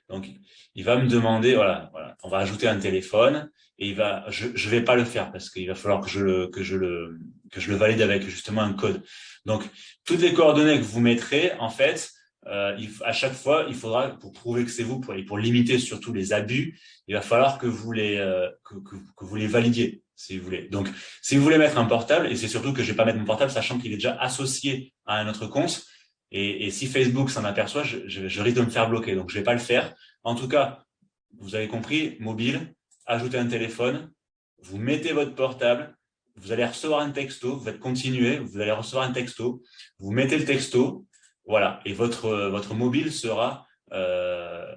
Donc il va me demander, voilà, on va ajouter un téléphone et je vais pas le faire parce qu'il va falloir que je le valide avec justement un code. Donc toutes les coordonnées que vous mettrez, en fait, à chaque fois, il faudra, pour prouver que c'est vous, et pour limiter surtout les abus, il va falloir que que vous les validiez, si vous voulez. Donc, si vous voulez mettre un portable, et c'est surtout que je vais pas mettre mon portable, sachant qu'il est déjà associé à un autre compte, et si Facebook s'en aperçoit, je risque de me faire bloquer. Donc, je vais pas le faire. En tout cas, vous avez compris, mobile, ajoutez un téléphone, vous mettez votre portable, vous allez recevoir un texto, vous faites continuer, vous allez recevoir un texto, vous mettez le texto, voilà, et votre mobile sera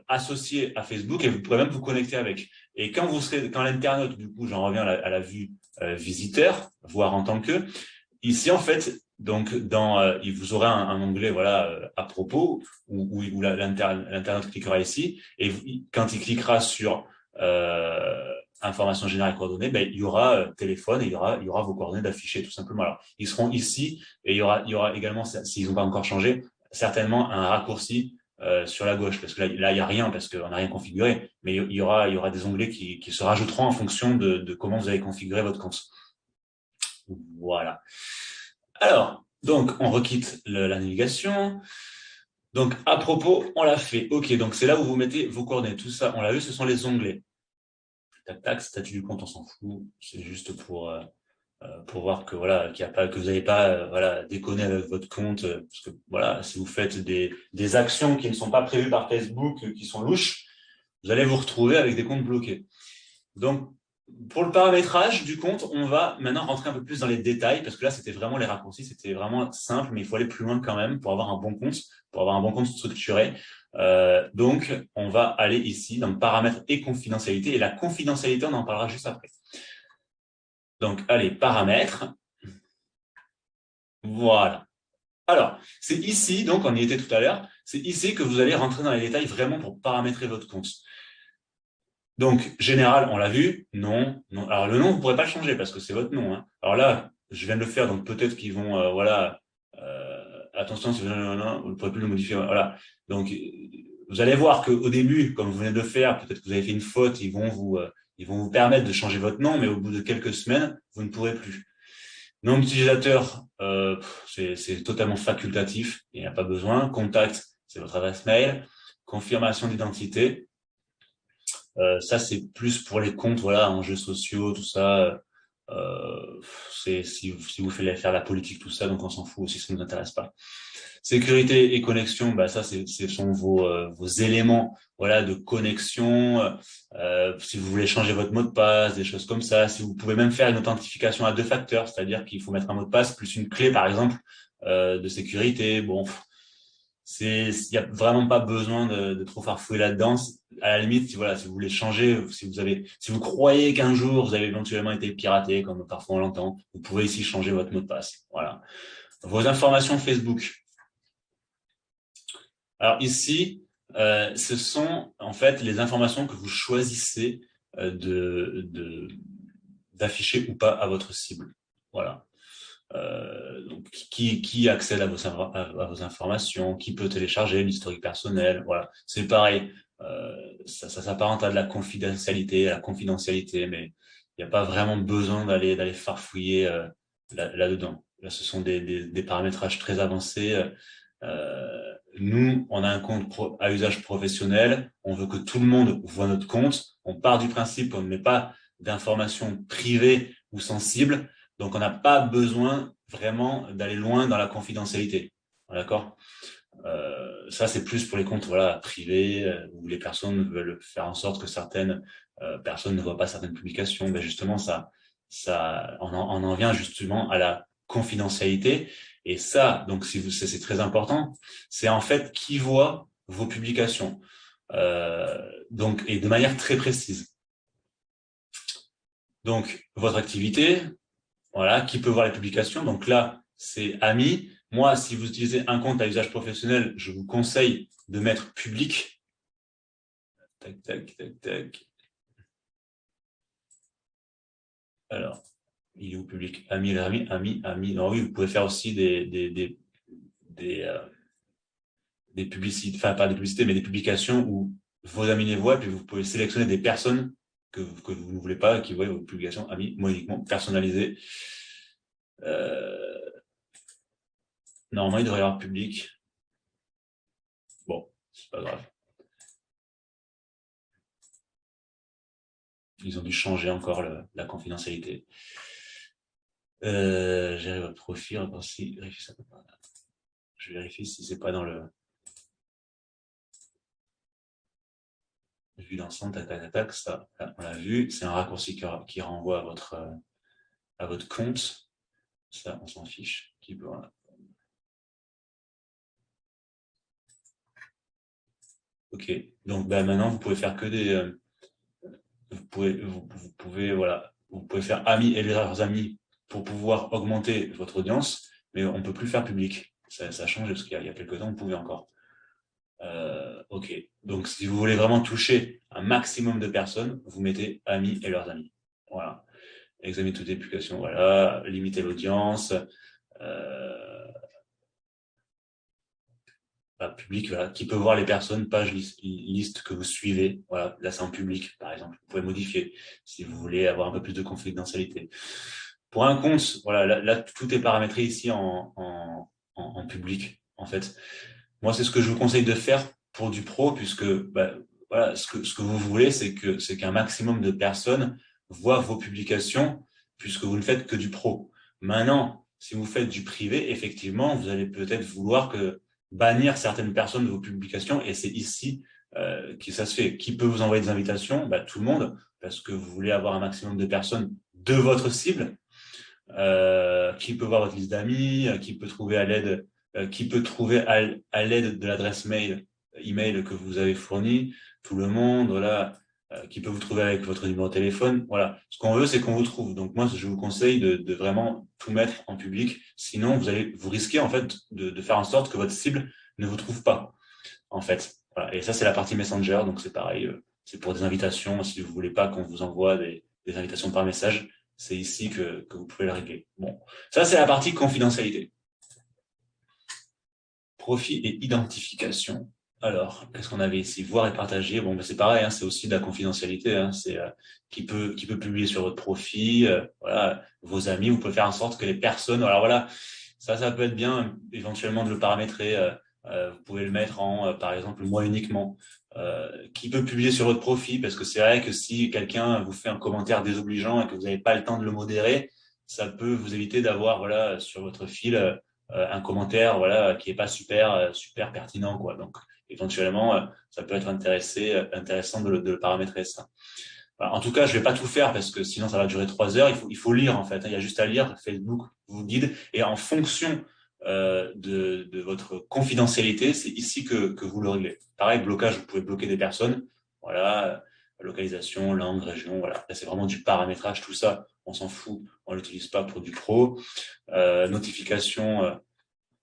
associé à Facebook et vous pourrez même vous connecter avec. Et quand l'internaute, du coup, j'en reviens à la vue visiteur, voir en tant que, ici en fait, donc vous aurez un onglet voilà à propos où l'internaute cliquera ici et quand il cliquera sur information générale et coordonnées, ben, il y aura téléphone et il y aura vos coordonnées d'afficher tout simplement. Alors, ils seront ici et il y aura également, s'ils n'ont pas encore changé, certainement un raccourci sur la gauche, parce que là il n'y a rien, parce qu'on n'a rien configuré, mais il y aura des onglets qui se rajouteront en fonction de comment vous avez configuré votre compte. Voilà. Alors, donc, on requitte la navigation. Donc, à propos, on l'a fait. OK, donc c'est là où vous mettez vos coordonnées. Tout ça, on l'a vu, ce sont les onglets. Tac, tac, statut du compte, on s'en fout. C'est juste pour voir que voilà, qu'il y a pas, que vous n'avez pas voilà, déconné avec votre compte. Parce que voilà, si vous faites des actions qui ne sont pas prévues par Facebook, qui sont louches, vous allez vous retrouver avec des comptes bloqués. Donc, Pour le paramétrage du compte, on va maintenant rentrer un peu plus dans les détails, parce que là, c'était vraiment les raccourcis, c'était vraiment simple, mais il faut aller plus loin quand même pour avoir un bon compte, pour avoir un bon compte structuré. Donc, on va aller ici dans paramètres et confidentialité, et la confidentialité, on en parlera juste après. Donc, allez, paramètres. Voilà. Alors, c'est ici, donc on y était tout à l'heure, c'est ici que vous allez rentrer dans les détails vraiment pour paramétrer votre compte. Donc, général, on l'a vu, non, non. Alors, le nom, vous pourrez pas le changer parce que c'est votre nom, hein. Alors là, je viens de le faire, donc peut-être qu'ils vont, voilà, attention, si vous ne pourrez plus le modifier, voilà. Donc, vous allez voir qu'au début, comme vous venez de le faire, peut-être que vous avez fait une faute, ils vont vous permettre de changer votre nom, mais au bout de quelques semaines, vous ne pourrez plus. Nom d'utilisateur, c'est totalement facultatif, il n'y a pas besoin. Contact, c'est votre adresse mail. Confirmation d'identité. Ça, c'est plus pour les comptes, voilà, enjeux sociaux, tout ça. C'est si vous faites faire la politique, tout ça, donc on s'en fout aussi, ça ne nous intéresse pas. Sécurité et connexion, bah ça, ce sont vos éléments, voilà, de connexion. Si vous voulez changer votre mot de passe, des choses comme ça. Si vous pouvez même faire une authentification à deux facteurs, c'est-à-dire qu'il faut mettre un mot de passe plus une clé, par exemple, de sécurité. Bon, il y a vraiment pas besoin de trop farfouiller là-dedans. À la limite, si voilà, si vous voulez changer, si vous croyez qu'un jour vous avez éventuellement été piraté, comme parfois on l'entend, vous pouvez ici changer votre mot de passe. Voilà. Vos informations Facebook. Alors ici, ce sont en fait les informations que vous choisissez d'afficher ou pas à votre cible. Voilà. Donc, qui accède à vos informations, qui peut télécharger l'historique personnel, voilà. C'est pareil, ça s'apparente à de la confidentialité, mais il n'y a pas vraiment besoin d'aller farfouiller là-dedans. Là, ce sont des paramétrages très avancés. Nous, on a un compte à usage professionnel, on veut que tout le monde voit notre compte, on part du principe qu'on ne met pas d'informations privées ou sensibles, donc on n'a pas besoin vraiment d'aller loin dans la confidentialité. D'accord? Ça, c'est plus pour les comptes voilà, privés, où les personnes veulent faire en sorte que certaines personnes ne voient pas certaines publications. Ben justement, on en vient justement à la confidentialité. Et ça, donc, c'est très important, c'est en fait qui voit vos publications. Donc, et de manière très précise. Donc, votre activité, voilà, qui peut voir les publications. Donc là, c'est amis. Moi, si vous utilisez un compte à usage professionnel, je vous conseille de mettre public. Tac, tac, tac, tac. Alors, il est où public? Amis, amis. Non, oui, vous pouvez faire aussi des publicités, enfin pas des publicités, mais des publications où vos amis les voient, puis vous pouvez sélectionner des personnes que vous ne voulez pas, qui voient vos publications amis, moi uniquement personnalisées. Normalement, il devrait y avoir public. Bon, c'est pas grave. Ils ont dû changer encore la confidentialité. Gérer votre profil, vérifier ça. Je vérifie si c'est pas dans le vue d'ensemble, tac, ça, on l'a vu. C'est un raccourci qui renvoie à votre compte. Ça, on s'en fiche. Voilà. Ok. Donc, bah, maintenant, vous pouvez faire que des, vous pouvez, voilà, vous pouvez faire amis et leurs amis pour pouvoir augmenter votre audience, mais on peut plus faire public. Ça a changé parce qu'il y a quelques temps, on pouvait encore. Ok. Donc, si vous voulez vraiment toucher un maximum de personnes, vous mettez amis et leurs amis. Voilà. Examiner toutes les publications. Voilà. Limiter l'audience. Public, voilà, qui peut voir les personnes, page liste que vous suivez. Voilà, là c'est en public, par exemple. Vous pouvez modifier si vous voulez avoir un peu plus de confidentialité. Pour un compte, voilà, là tout est paramétré ici en public, en fait. Moi, c'est ce que je vous conseille de faire pour du pro, puisque bah, voilà, ce que vous voulez, c'est qu'un maximum de personnes voient vos publications, puisque vous ne faites que du pro. Maintenant, si vous faites du privé, effectivement, vous allez peut-être vouloir bannir certaines personnes de vos publications, et c'est ici qui ça se fait. Qui peut vous envoyer des invitations? Bah, tout le monde, parce que vous voulez avoir un maximum de personnes de votre cible. Qui peut voir votre liste d'amis, qui peut trouver à l'aide, à l'aide de l'adresse email que vous avez fournie, tout le monde, voilà, qui peut vous trouver avec votre numéro de téléphone. Voilà. Ce qu'on veut, c'est qu'on vous trouve. Donc moi, je vous conseille de vraiment tout mettre en public. Sinon, vous risquez en fait de faire en sorte que votre cible ne vous trouve pas, en fait. Voilà. Et ça, c'est la partie Messenger. Donc c'est pareil. C'est pour des invitations. Si vous voulez pas qu'on vous envoie des invitations par message, c'est ici que vous pouvez le régler. Bon, ça, c'est la partie confidentialité. Profil et identification. Alors, qu'est-ce qu'on avait ici? Voir et partager. Bon, ben, c'est pareil, hein, c'est aussi de la confidentialité. Hein, c'est qui peut publier sur votre profil. Voilà, vos amis. Vous pouvez faire en sorte que les personnes. Alors voilà, ça peut être bien éventuellement de le paramétrer. Vous pouvez le mettre en, par exemple, moi uniquement. Qui peut publier sur votre profil, parce que c'est vrai que si quelqu'un vous fait un commentaire désobligeant et que vous n'avez pas le temps de le modérer, ça peut vous éviter d'avoir voilà sur votre fil un commentaire voilà qui est pas super pertinent quoi. Donc éventuellement ça peut être intéressant de le paramétrer ça. Voilà. En tout cas, je vais pas tout faire parce que sinon ça va durer 3 heures. Il faut lire en fait. Il y a juste à lire. Facebook vous guide et en fonction de votre confidentialité, c'est ici que vous le réglez. Pareil, blocage, vous pouvez bloquer des personnes. Voilà, localisation, langue, région. Voilà, là c'est vraiment du paramétrage. Tout ça, on s'en fout. On l'utilise pas pour du pro. Notification.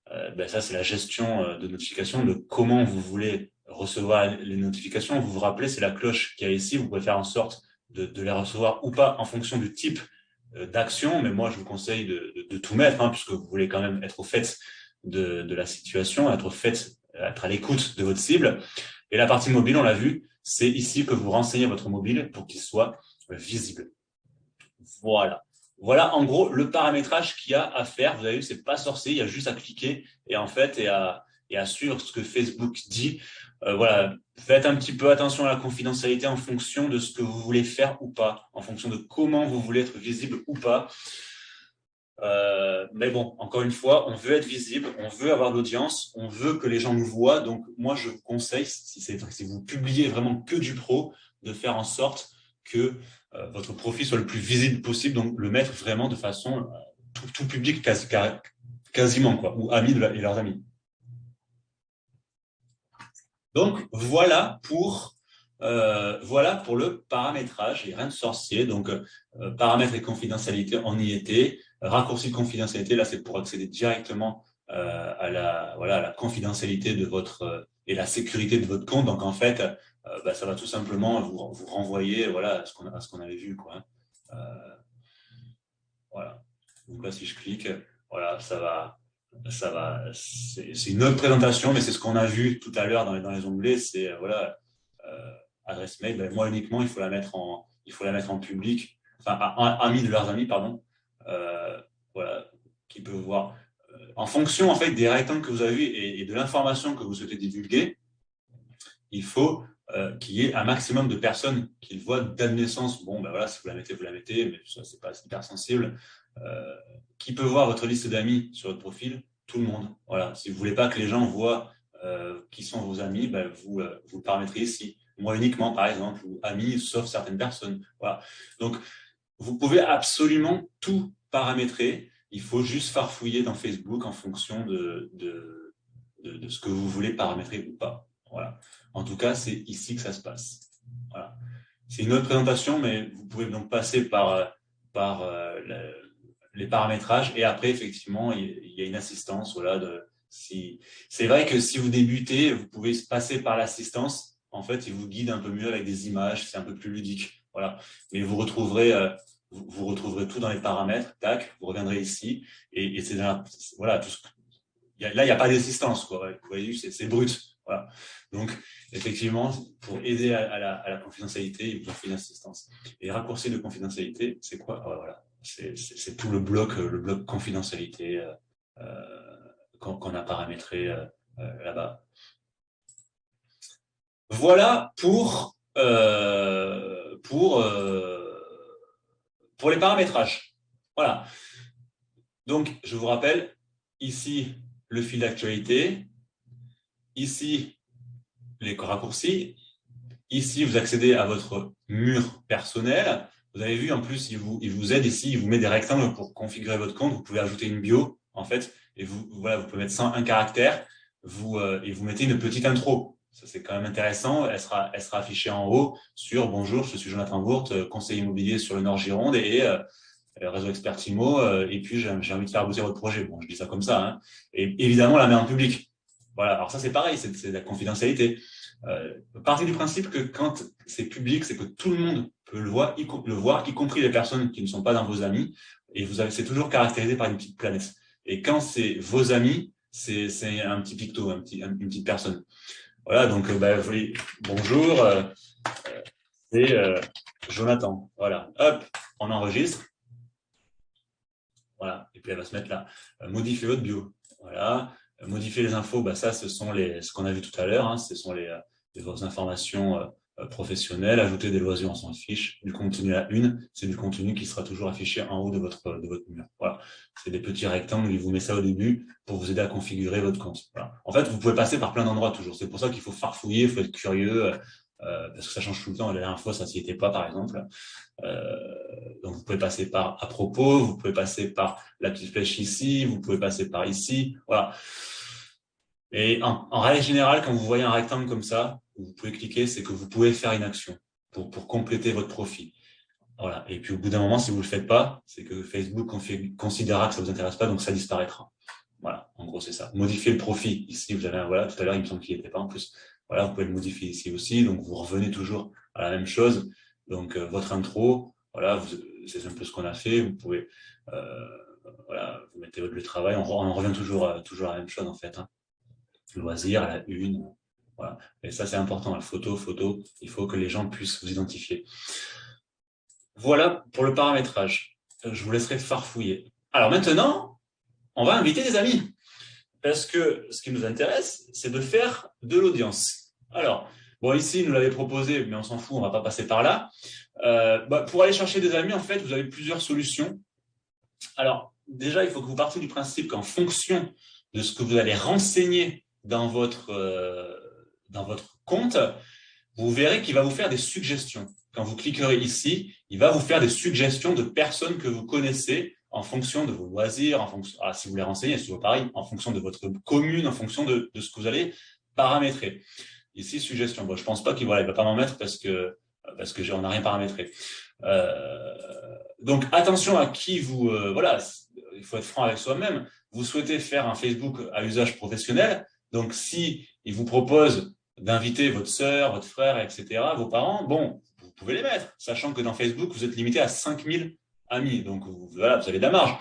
Ben ça, c'est la gestion de notification, de comment vous voulez recevoir les notifications. Vous vous rappelez, c'est la cloche qu'il y a ici. Vous pouvez faire en sorte de les recevoir ou pas en fonction du type d'action. Mais moi, je vous conseille de tout mettre, hein, puisque vous voulez quand même être au fait de la situation, être à l'écoute de votre cible. Et la partie mobile, on l'a vu, c'est ici que vous renseignez votre mobile pour qu'il soit visible. Voilà. Voilà, en gros, le paramétrage qu'il y a à faire. Vous avez vu, c'est pas sorcier, il y a juste à cliquer et en fait, et à suivre ce que Facebook dit. Voilà. Faites un petit peu attention à la confidentialité en fonction de ce que vous voulez faire ou pas, en fonction de comment vous voulez être visible ou pas. Mais bon, encore une fois, on veut être visible, on veut avoir de l'audience, on veut que les gens nous voient. Donc, moi, je vous conseille, si vous publiez vraiment que du pro, de faire en sorte que votre profil soit le plus visible possible. Donc, le mettre vraiment de façon tout public, quasiment, quoi, ou amis et leurs amis. Donc, voilà pour le paramétrage et rien de sorcier. Donc, paramètres et confidentialité, on y était. Raccourci de confidentialité, là, c'est pour accéder directement à la confidentialité de votre et la sécurité de votre compte. Donc, en fait, ça va tout simplement vous renvoyer voilà, à ce qu'on avait vu, quoi. Voilà. Donc là, si je clique, voilà, c'est une autre présentation, mais c'est ce qu'on a vu tout à l'heure dans les onglets. C'est voilà, adresse mail. Ben, moi uniquement, il faut la mettre en public, enfin, amis de leurs amis, pardon. Voilà, qui peuvent voir. En fonction en fait des rectangles que vous avez vus et de l'information que vous souhaitez divulguer, il faut qu'il y ait un maximum de personnes qui le voient. Date de naissance. Bon, ben voilà, si vous la mettez, mais ça c'est pas hyper sensible. Qui peut voir votre liste d'amis sur votre profil? Tout le monde. Voilà. Si vous voulez pas que les gens voient qui sont vos amis, ben vous le paramétrez ici. Moi uniquement, par exemple, ou amis, sauf certaines personnes. Voilà. Donc, vous pouvez absolument tout paramétrer. Il faut juste farfouiller dans Facebook en fonction de ce que vous voulez paramétrer ou pas. Voilà. En tout cas, c'est ici que ça se passe. Voilà. C'est une autre présentation, mais vous pouvez donc passer par les paramétrages et après, effectivement, il y a une assistance. Voilà, c'est vrai que si vous débutez, vous pouvez passer par l'assistance. En fait, il vous guide un peu mieux avec des images, c'est un peu plus ludique. Voilà. Mais vous retrouverez tout dans les paramètres. Tac, vous reviendrez ici et c'est voilà, là, il n'y a pas d'assistance, quoi. Vous voyez, c'est brut. Voilà. Donc, effectivement, pour aider à la confidentialité, il vous faut une assistance. Et raccourci de confidentialité, c'est quoi? Voilà. C'est tout le bloc confidentialité qu'on a paramétré là-bas. Voilà pour les paramétrages. Voilà. Donc, je vous rappelle, ici, le fil d'actualité, ici, les raccourcis, ici, vous accédez à votre mur personnel. Vous avez vu, en plus, il vous aide ici, il vous met des rectangles pour configurer votre compte. Vous pouvez ajouter une bio, en fait, et voilà, vous pouvez mettre 101 caractères, et vous mettez une petite intro. Ça, c'est quand même intéressant. Elle sera affichée en haut sur Bonjour, je suis Jonathan Bourte, conseiller immobilier sur le Nord Gironde et réseau expert Timo. Et puis, j'ai envie de faire aboutir votre projet. Bon, je dis ça comme ça, hein. Et évidemment, la met en public. Voilà. Alors ça, c'est pareil, c'est de la confidentialité. Partez du principe que quand c'est public, c'est que tout le monde peut le voir, y compris les personnes qui ne sont pas dans vos amis. Et c'est toujours caractérisé par une petite planète. Et quand c'est vos amis, c'est un petit picto, une petite personne. Voilà, donc bonjour, c'est Jonathan. Voilà, hop, on enregistre. Voilà, et puis elle va se mettre là. Modifier votre bio. Voilà, modifier les infos, ça, ce qu'on a vu tout à l'heure, hein, ce sont vos informations professionnelles. Ajouter des loisirs, on s'en fiche. Du contenu à une, c'est du contenu qui sera toujours affiché en haut de votre mur. Voilà, c'est des petits rectangles, il vous met ça au début pour vous aider à configurer votre compte. Voilà. En fait, vous pouvez passer par plein d'endroits toujours. C'est pour ça qu'il faut farfouiller, il faut être curieux, parce que ça change tout le temps. La dernière fois, ça s'y était pas, par exemple. Donc, vous pouvez passer par à propos, vous pouvez passer par la petite flèche ici, vous pouvez passer par ici. Voilà. Et en règle générale, quand vous voyez un rectangle comme ça, vous pouvez cliquer, c'est que vous pouvez faire une action pour compléter votre profil. Voilà. Et puis, au bout d'un moment, si vous ne le faites pas, c'est que Facebook considérera que ça ne vous intéresse pas, donc ça disparaîtra. Voilà. En gros, c'est ça. Modifier le profil. Ici, vous avez voilà, tout à l'heure, il me semble qu'il n'y était pas en plus. Voilà, vous pouvez le modifier ici aussi. Donc, vous revenez toujours à la même chose. Donc, votre intro, voilà, c'est un peu ce qu'on a fait. Vous pouvez, voilà, vous mettez votre lieu de travail. On revient toujours à la même chose, en fait, hein. Loisir, à la une. Voilà. Et ça, c'est important. La photo. Il faut que les gens puissent vous identifier. Voilà pour le paramétrage. Je vous laisserai farfouiller. Alors maintenant, on va inviter des amis. Parce que ce qui nous intéresse, c'est de faire de l'audience. Alors, bon, ici, il nous l'avait proposé, mais on s'en fout, on ne va pas passer par là. Pour aller chercher des amis, en fait, vous avez plusieurs solutions. Alors, déjà, il faut que vous partiez du principe qu'en fonction de ce que vous allez renseigner dans votre compte, vous verrez qu'il va vous faire des suggestions. Quand vous cliquerez ici, il va vous faire des suggestions de personnes que vous connaissez en fonction de vos loisirs, si vous les renseignez, c'est toujours pareil, en fonction de votre commune, en fonction de ce que vous allez paramétrer. Ici, suggestion. Bon, je pense pas qu'il va pas m'en mettre parce que on n'a rien paramétré. Donc, attention à qui vous... voilà, il faut être franc avec soi-même. Vous souhaitez faire un Facebook à usage professionnel. Donc, si il vous propose d'inviter votre sœur, votre frère, etc., vos parents, bon, vous pouvez les mettre, sachant que dans Facebook, vous êtes limité à 5000 amis. Donc, voilà, vous avez de la marge.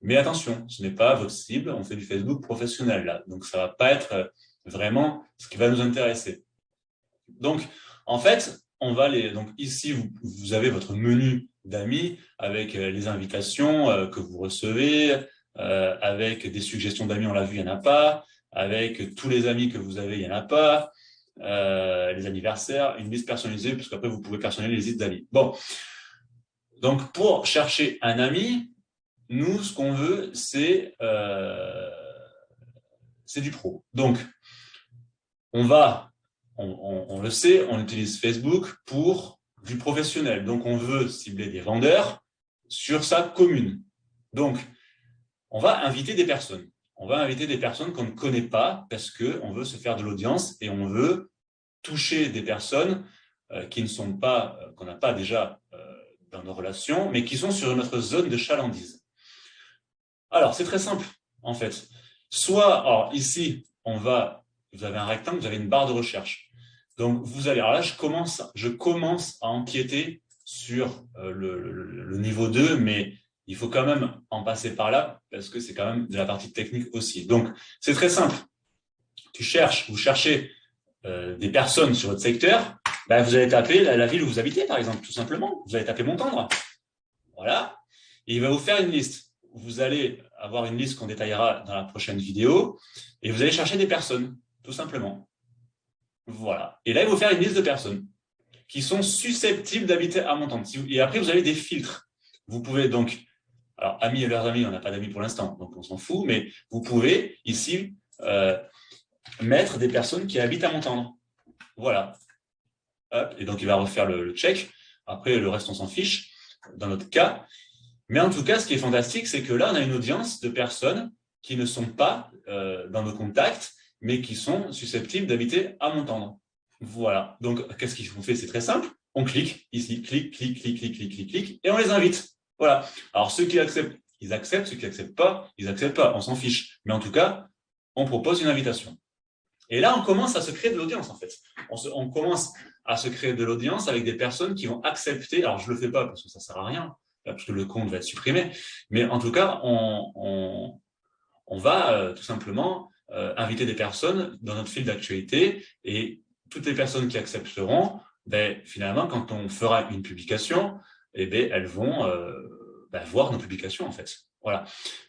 Mais attention, ce n'est pas votre cible, on fait du Facebook professionnel là. Donc, ça ne va pas être vraiment ce qui va nous intéresser. Donc, en fait, donc ici, vous avez votre menu d'amis avec les invitations que vous recevez, avec des suggestions d'amis, on l'a vu, il n'y en a pas, avec tous les amis que vous avez, il n'y en a pas, les anniversaires, une liste personnalisée, puisqu'après, vous pouvez personnaliser les listes d'amis. Bon, donc pour chercher un ami, nous, ce qu'on veut, c'est du pro. Donc, on le sait, on utilise Facebook pour du professionnel. Donc, on veut cibler des vendeurs sur sa commune. Donc, on va inviter des personnes. On va inviter des personnes qu'on ne connaît pas parce qu'on veut se faire de l'audience et on veut toucher des personnes qui ne sont pas, qu'on n'a pas déjà dans nos relations, mais qui sont sur notre zone de chalandise. Alors, c'est très simple, en fait. Alors ici, vous avez un rectangle, vous avez une barre de recherche. Donc, vous allez, alors là, je commence à empiéter sur le niveau 2, mais il faut quand même en passer par là, parce que c'est quand même de la partie technique aussi. Donc, c'est très simple. Vous cherchez des personnes sur votre secteur, vous allez taper la ville où vous habitez, par exemple, tout simplement. Vous allez taper Montendre. Voilà. Et il va vous faire une liste. Vous allez avoir une liste qu'on détaillera dans la prochaine vidéo, et vous allez chercher des personnes, tout simplement. Voilà. Et là, il va vous faire une liste de personnes qui sont susceptibles d'habiter à Montendre. Et après, vous avez des filtres. Vous pouvez donc, alors amis et leurs amis, on n'a pas d'amis pour l'instant, donc on s'en fout, mais vous pouvez ici mettre des personnes qui habitent à Montendre. Voilà. hop, et donc il va refaire le check. Après, le reste, on s'en fiche dans notre cas. Mais en tout cas, ce qui est fantastique, c'est que là, on a une audience de personnes qui ne sont pas dans nos contacts, mais qui sont susceptibles d'habiter à Montendre. Voilà. Donc, qu'est-ce qu'on fait? C'est très simple. On clique ici, clique, et on les invite. Voilà. Alors, ceux qui acceptent, ils acceptent. Ceux qui n'acceptent pas, ils n'acceptent pas. On s'en fiche. Mais en tout cas, on propose une invitation. Et là, on commence à se créer de l'audience, en fait. On commence à se créer de l'audience avec des personnes qui vont accepter. Alors, je ne le fais pas parce que ça ne sert à rien, parce que le compte va être supprimé. Mais en tout cas, on va tout simplement inviter des personnes dans notre fil d'actualité, et toutes les personnes qui accepteront, ben, finalement, quand on fera une publication, eh ben, elles vont voir nos publications, en fait. Voilà.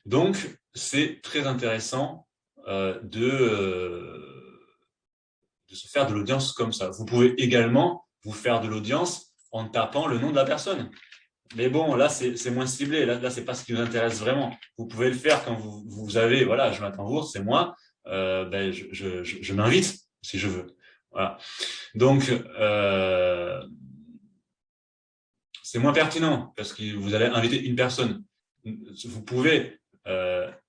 Donc, c'est très intéressant de se faire de l'audience comme ça. Vous pouvez également vous faire de l'audience en tapant le nom de la personne. Mais bon, là, c'est moins ciblé. Là c'est pas ce qui nous intéresse vraiment. Vous pouvez le faire quand vous avez, voilà, je m'attends vous, c'est moi, je m'invite si je veux. Voilà. Donc, c'est moins pertinent parce que vous allez inviter une personne. Vous pouvez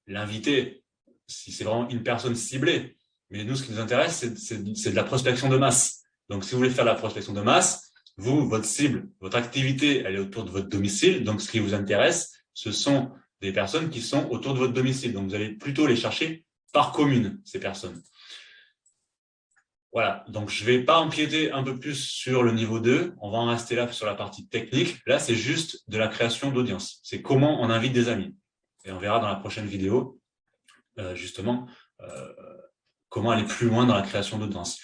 l'inviter si c'est vraiment une personne ciblée. Mais nous, ce qui nous intéresse, c'est de la prospection de masse. Donc, si vous voulez faire de la prospection de masse, vous, votre cible, votre activité, elle est autour de votre domicile. Donc, ce qui vous intéresse, ce sont des personnes qui sont autour de votre domicile. Donc, vous allez plutôt les chercher par commune, ces personnes. Voilà, donc je ne vais pas empiéter un peu plus sur le niveau 2, on va en rester là sur la partie technique. Là, c'est juste de la création d'audience. C'est comment on invite des amis. Et on verra dans la prochaine vidéo, justement, comment aller plus loin dans la création d'audience.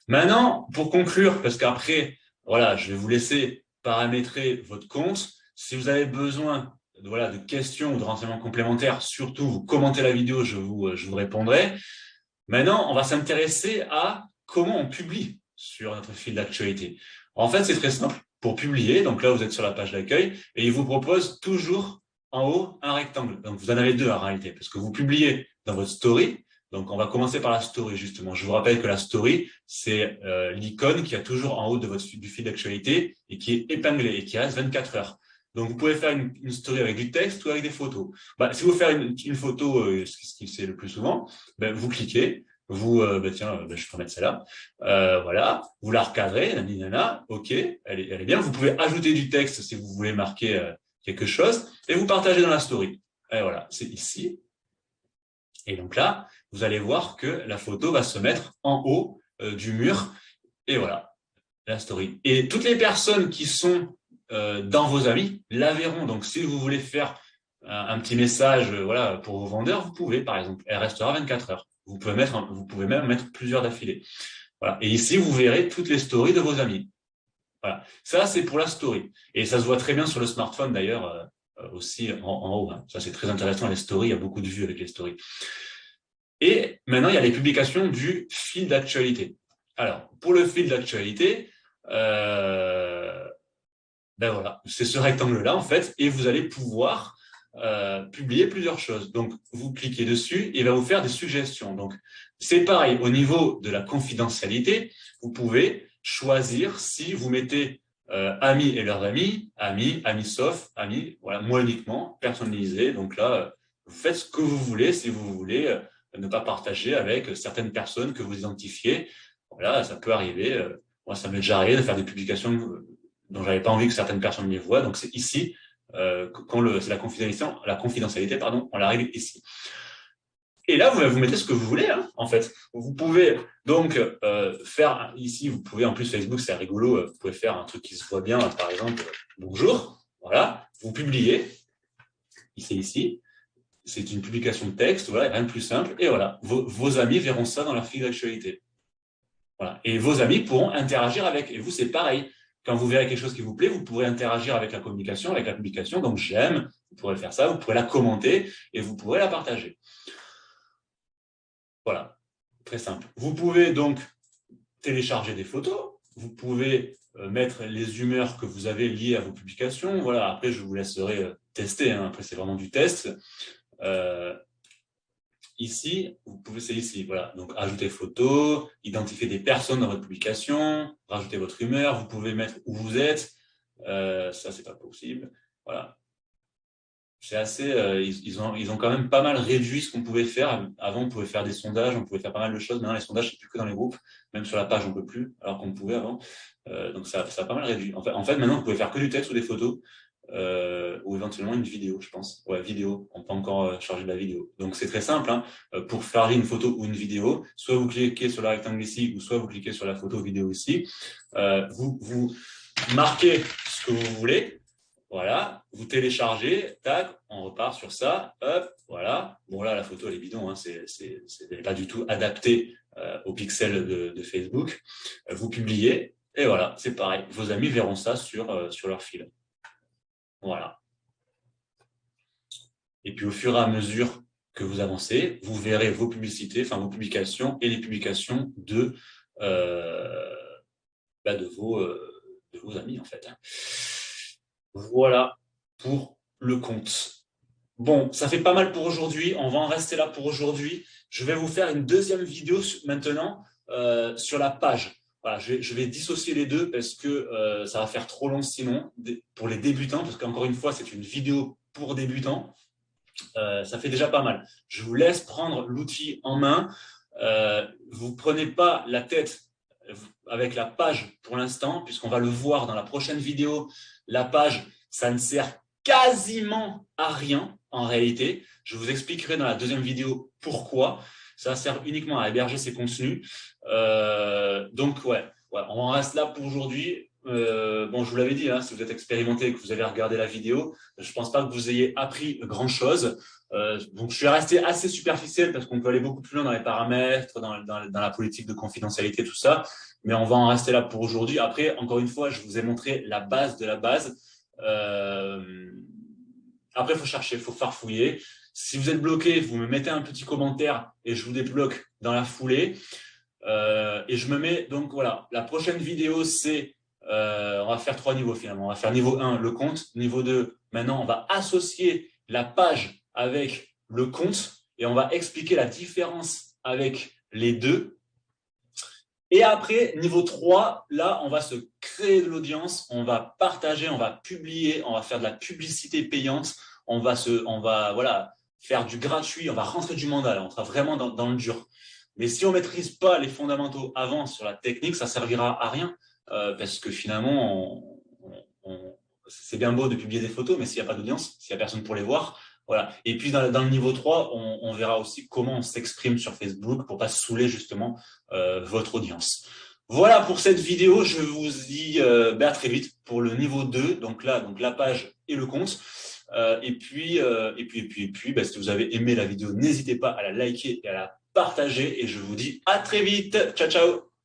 Maintenant, pour conclure, parce qu'après, voilà, je vais vous laisser paramétrer votre compte. Si vous avez besoin de questions ou de renseignements complémentaires, surtout, vous commentez la vidéo, je vous répondrai. Maintenant, on va s'intéresser à comment on publie sur notre fil d'actualité. En fait, c'est très simple. Pour publier, donc là, vous êtes sur la page d'accueil et il vous propose toujours en haut un rectangle. Donc, vous en avez deux en réalité, parce que vous publiez dans votre story. Donc, on va commencer par la story, justement. Je vous rappelle que la story, c'est l'icône qui a toujours en haut du fil d'actualité et qui est épinglée et qui reste 24 heures. Donc, vous pouvez faire une story avec du texte ou avec des photos. Si vous faites une photo, ce qui c'est le plus souvent, vous cliquez, je peux mettre celle-là, voilà, vous la recadrez, nanana, ok, elle est bien. Vous pouvez ajouter du texte si vous voulez marquer quelque chose, et vous partagez dans la story. Et voilà, c'est ici. Et donc là, vous allez voir que la photo va se mettre en haut du mur, et voilà, la story. Et toutes les personnes qui sont dans vos amis la verront. Donc, si vous voulez faire un petit message voilà, pour vos vendeurs, vous pouvez, par exemple. Elle restera 24 heures. Vous pouvez même mettre plusieurs d'affilée. Voilà. Et ici, vous verrez toutes les stories de vos amis. Voilà. Ça, c'est pour la story. Et ça se voit très bien sur le smartphone, d'ailleurs, aussi en haut. Hein. Ça, c'est très intéressant, les stories. Il y a beaucoup de vues avec les stories. Et maintenant, il y a les publications du fil d'actualité. Alors, pour le fil d'actualité, voilà, c'est ce rectangle-là, en fait, et vous allez pouvoir publier plusieurs choses. Donc, vous cliquez dessus et il va vous faire des suggestions. Donc, c'est pareil, au niveau de la confidentialité, vous pouvez choisir si vous mettez amis et leurs amis, amis sauf, amis, voilà, moi uniquement, personnalisé. Donc là, vous faites ce que vous voulez, si vous voulez ne pas partager avec certaines personnes que vous identifiez. Voilà, ça peut arriver. Moi, ça m'est déjà arrivé de faire des publications dont j'avais pas envie que certaines personnes les voient. Donc, c'est ici, quand c'est la confidentialité, pardon, on l'arrive ici. Et là, vous mettez ce que vous voulez, hein, en fait. Vous pouvez donc faire ici, vous pouvez, en plus, Facebook, c'est rigolo, vous pouvez faire un truc qui se voit bien, par exemple, bonjour, voilà, vous publiez, ici, c'est une publication de texte, voilà, rien de plus simple, et voilà, vos amis verront ça dans leur fil d'actualité. Voilà. Et vos amis pourront interagir avec, et vous, c'est pareil. Quand vous verrez quelque chose qui vous plaît, vous pourrez interagir avec la communication, avec la publication. Donc, j'aime, vous pourrez faire ça, vous pourrez la commenter et vous pourrez la partager. Voilà, très simple. Vous pouvez donc télécharger des photos. Vous pouvez mettre les humeurs que vous avez liées à vos publications. Voilà, après, je vous laisserai tester. Hein. Après, c'est vraiment du test. ici, vous pouvez, c'est ici, voilà. Donc, ajouter photo, identifier des personnes dans votre publication, rajouter votre humeur, vous pouvez mettre où vous êtes. Ça, c'est pas possible. Voilà. C'est assez, ils ont quand même pas mal réduit ce qu'on pouvait faire. Avant, on pouvait faire des sondages, on pouvait faire pas mal de choses. Maintenant, les sondages, c'est plus que dans les groupes. Même sur la page, on peut plus, alors qu'on pouvait avant. Donc, ça a pas mal réduit. En fait, maintenant, vous pouvez faire que du texte ou des photos, ou éventuellement une vidéo, je pense. Ouais, vidéo. On peut encore charger de la vidéo. Donc, c'est très simple, hein. Pour faire une photo ou une vidéo, soit vous cliquez sur le rectangle ici, ou soit vous cliquez sur la photo vidéo ici. Vous marquez ce que vous voulez. Voilà, vous téléchargez, tac, on repart sur ça, hop, voilà. Bon là, la photo, elle est bidon, hein, elle n'est pas du tout adaptée aux pixels de Facebook. Vous publiez, et voilà, c'est pareil. Vos amis verront ça sur leur fil. Voilà. Et puis au fur et à mesure que vous avancez, vous verrez vos publicités, enfin vos publications et les publications de vos amis, en fait. Voilà pour le compte. Bon, ça fait pas mal pour aujourd'hui. On va en rester là pour aujourd'hui. Je vais vous faire une deuxième vidéo maintenant sur la page. Voilà, je vais dissocier les deux parce que ça va faire trop long sinon pour les débutants, parce qu'encore une fois, c'est une vidéo pour débutants. Ça fait déjà pas mal. Je vous laisse prendre l'outil en main. Vous ne prenez pas la tête avec la page pour l'instant, puisqu'on va le voir dans la prochaine vidéo. La page, ça ne sert quasiment à rien en réalité. Je vous expliquerai dans la deuxième vidéo pourquoi. Ça sert uniquement à héberger ces contenus. Donc, ouais, on en reste là pour aujourd'hui. Bon, je vous l'avais dit, hein, si vous êtes expérimenté et que vous avez regardé la vidéo, je ne pense pas que vous ayez appris grand-chose. Donc, je suis resté assez superficiel parce qu'on peut aller beaucoup plus loin dans les paramètres, dans la politique de confidentialité, tout ça. Mais on va en rester là pour aujourd'hui. Après, encore une fois, je vous ai montré la base de la base. Après, il faut chercher, il faut farfouiller. Si vous êtes bloqué, vous me mettez un petit commentaire et je vous débloque dans la foulée. Et je me mets, donc voilà, la prochaine vidéo, c'est, on va faire 3 niveaux finalement. On va faire niveau 1, le compte. Niveau 2, maintenant, on va associer la page avec le compte et on va expliquer la différence avec les deux. Et après, niveau 3, là, on va se créer de l'audience, on va partager, on va publier, on va faire de la publicité payante, on va voilà, faire du gratuit, on va rentrer du mandat, là, on sera vraiment dans le dur. Mais si on ne maîtrise pas les fondamentaux avant sur la technique, ça ne servira à rien, parce que finalement, c'est bien beau de publier des photos, mais s'il n'y a pas d'audience, s'il n'y a personne pour les voir, voilà. Et puis dans le niveau 3, on verra aussi comment on s'exprime sur Facebook pour ne pas saouler justement votre audience. Voilà pour cette vidéo, je vous dis à très vite pour le niveau 2, donc la page et le compte. Et puis, si vous avez aimé la vidéo, n'hésitez pas à la liker et à la partager. Et je vous dis à très vite. Ciao, ciao.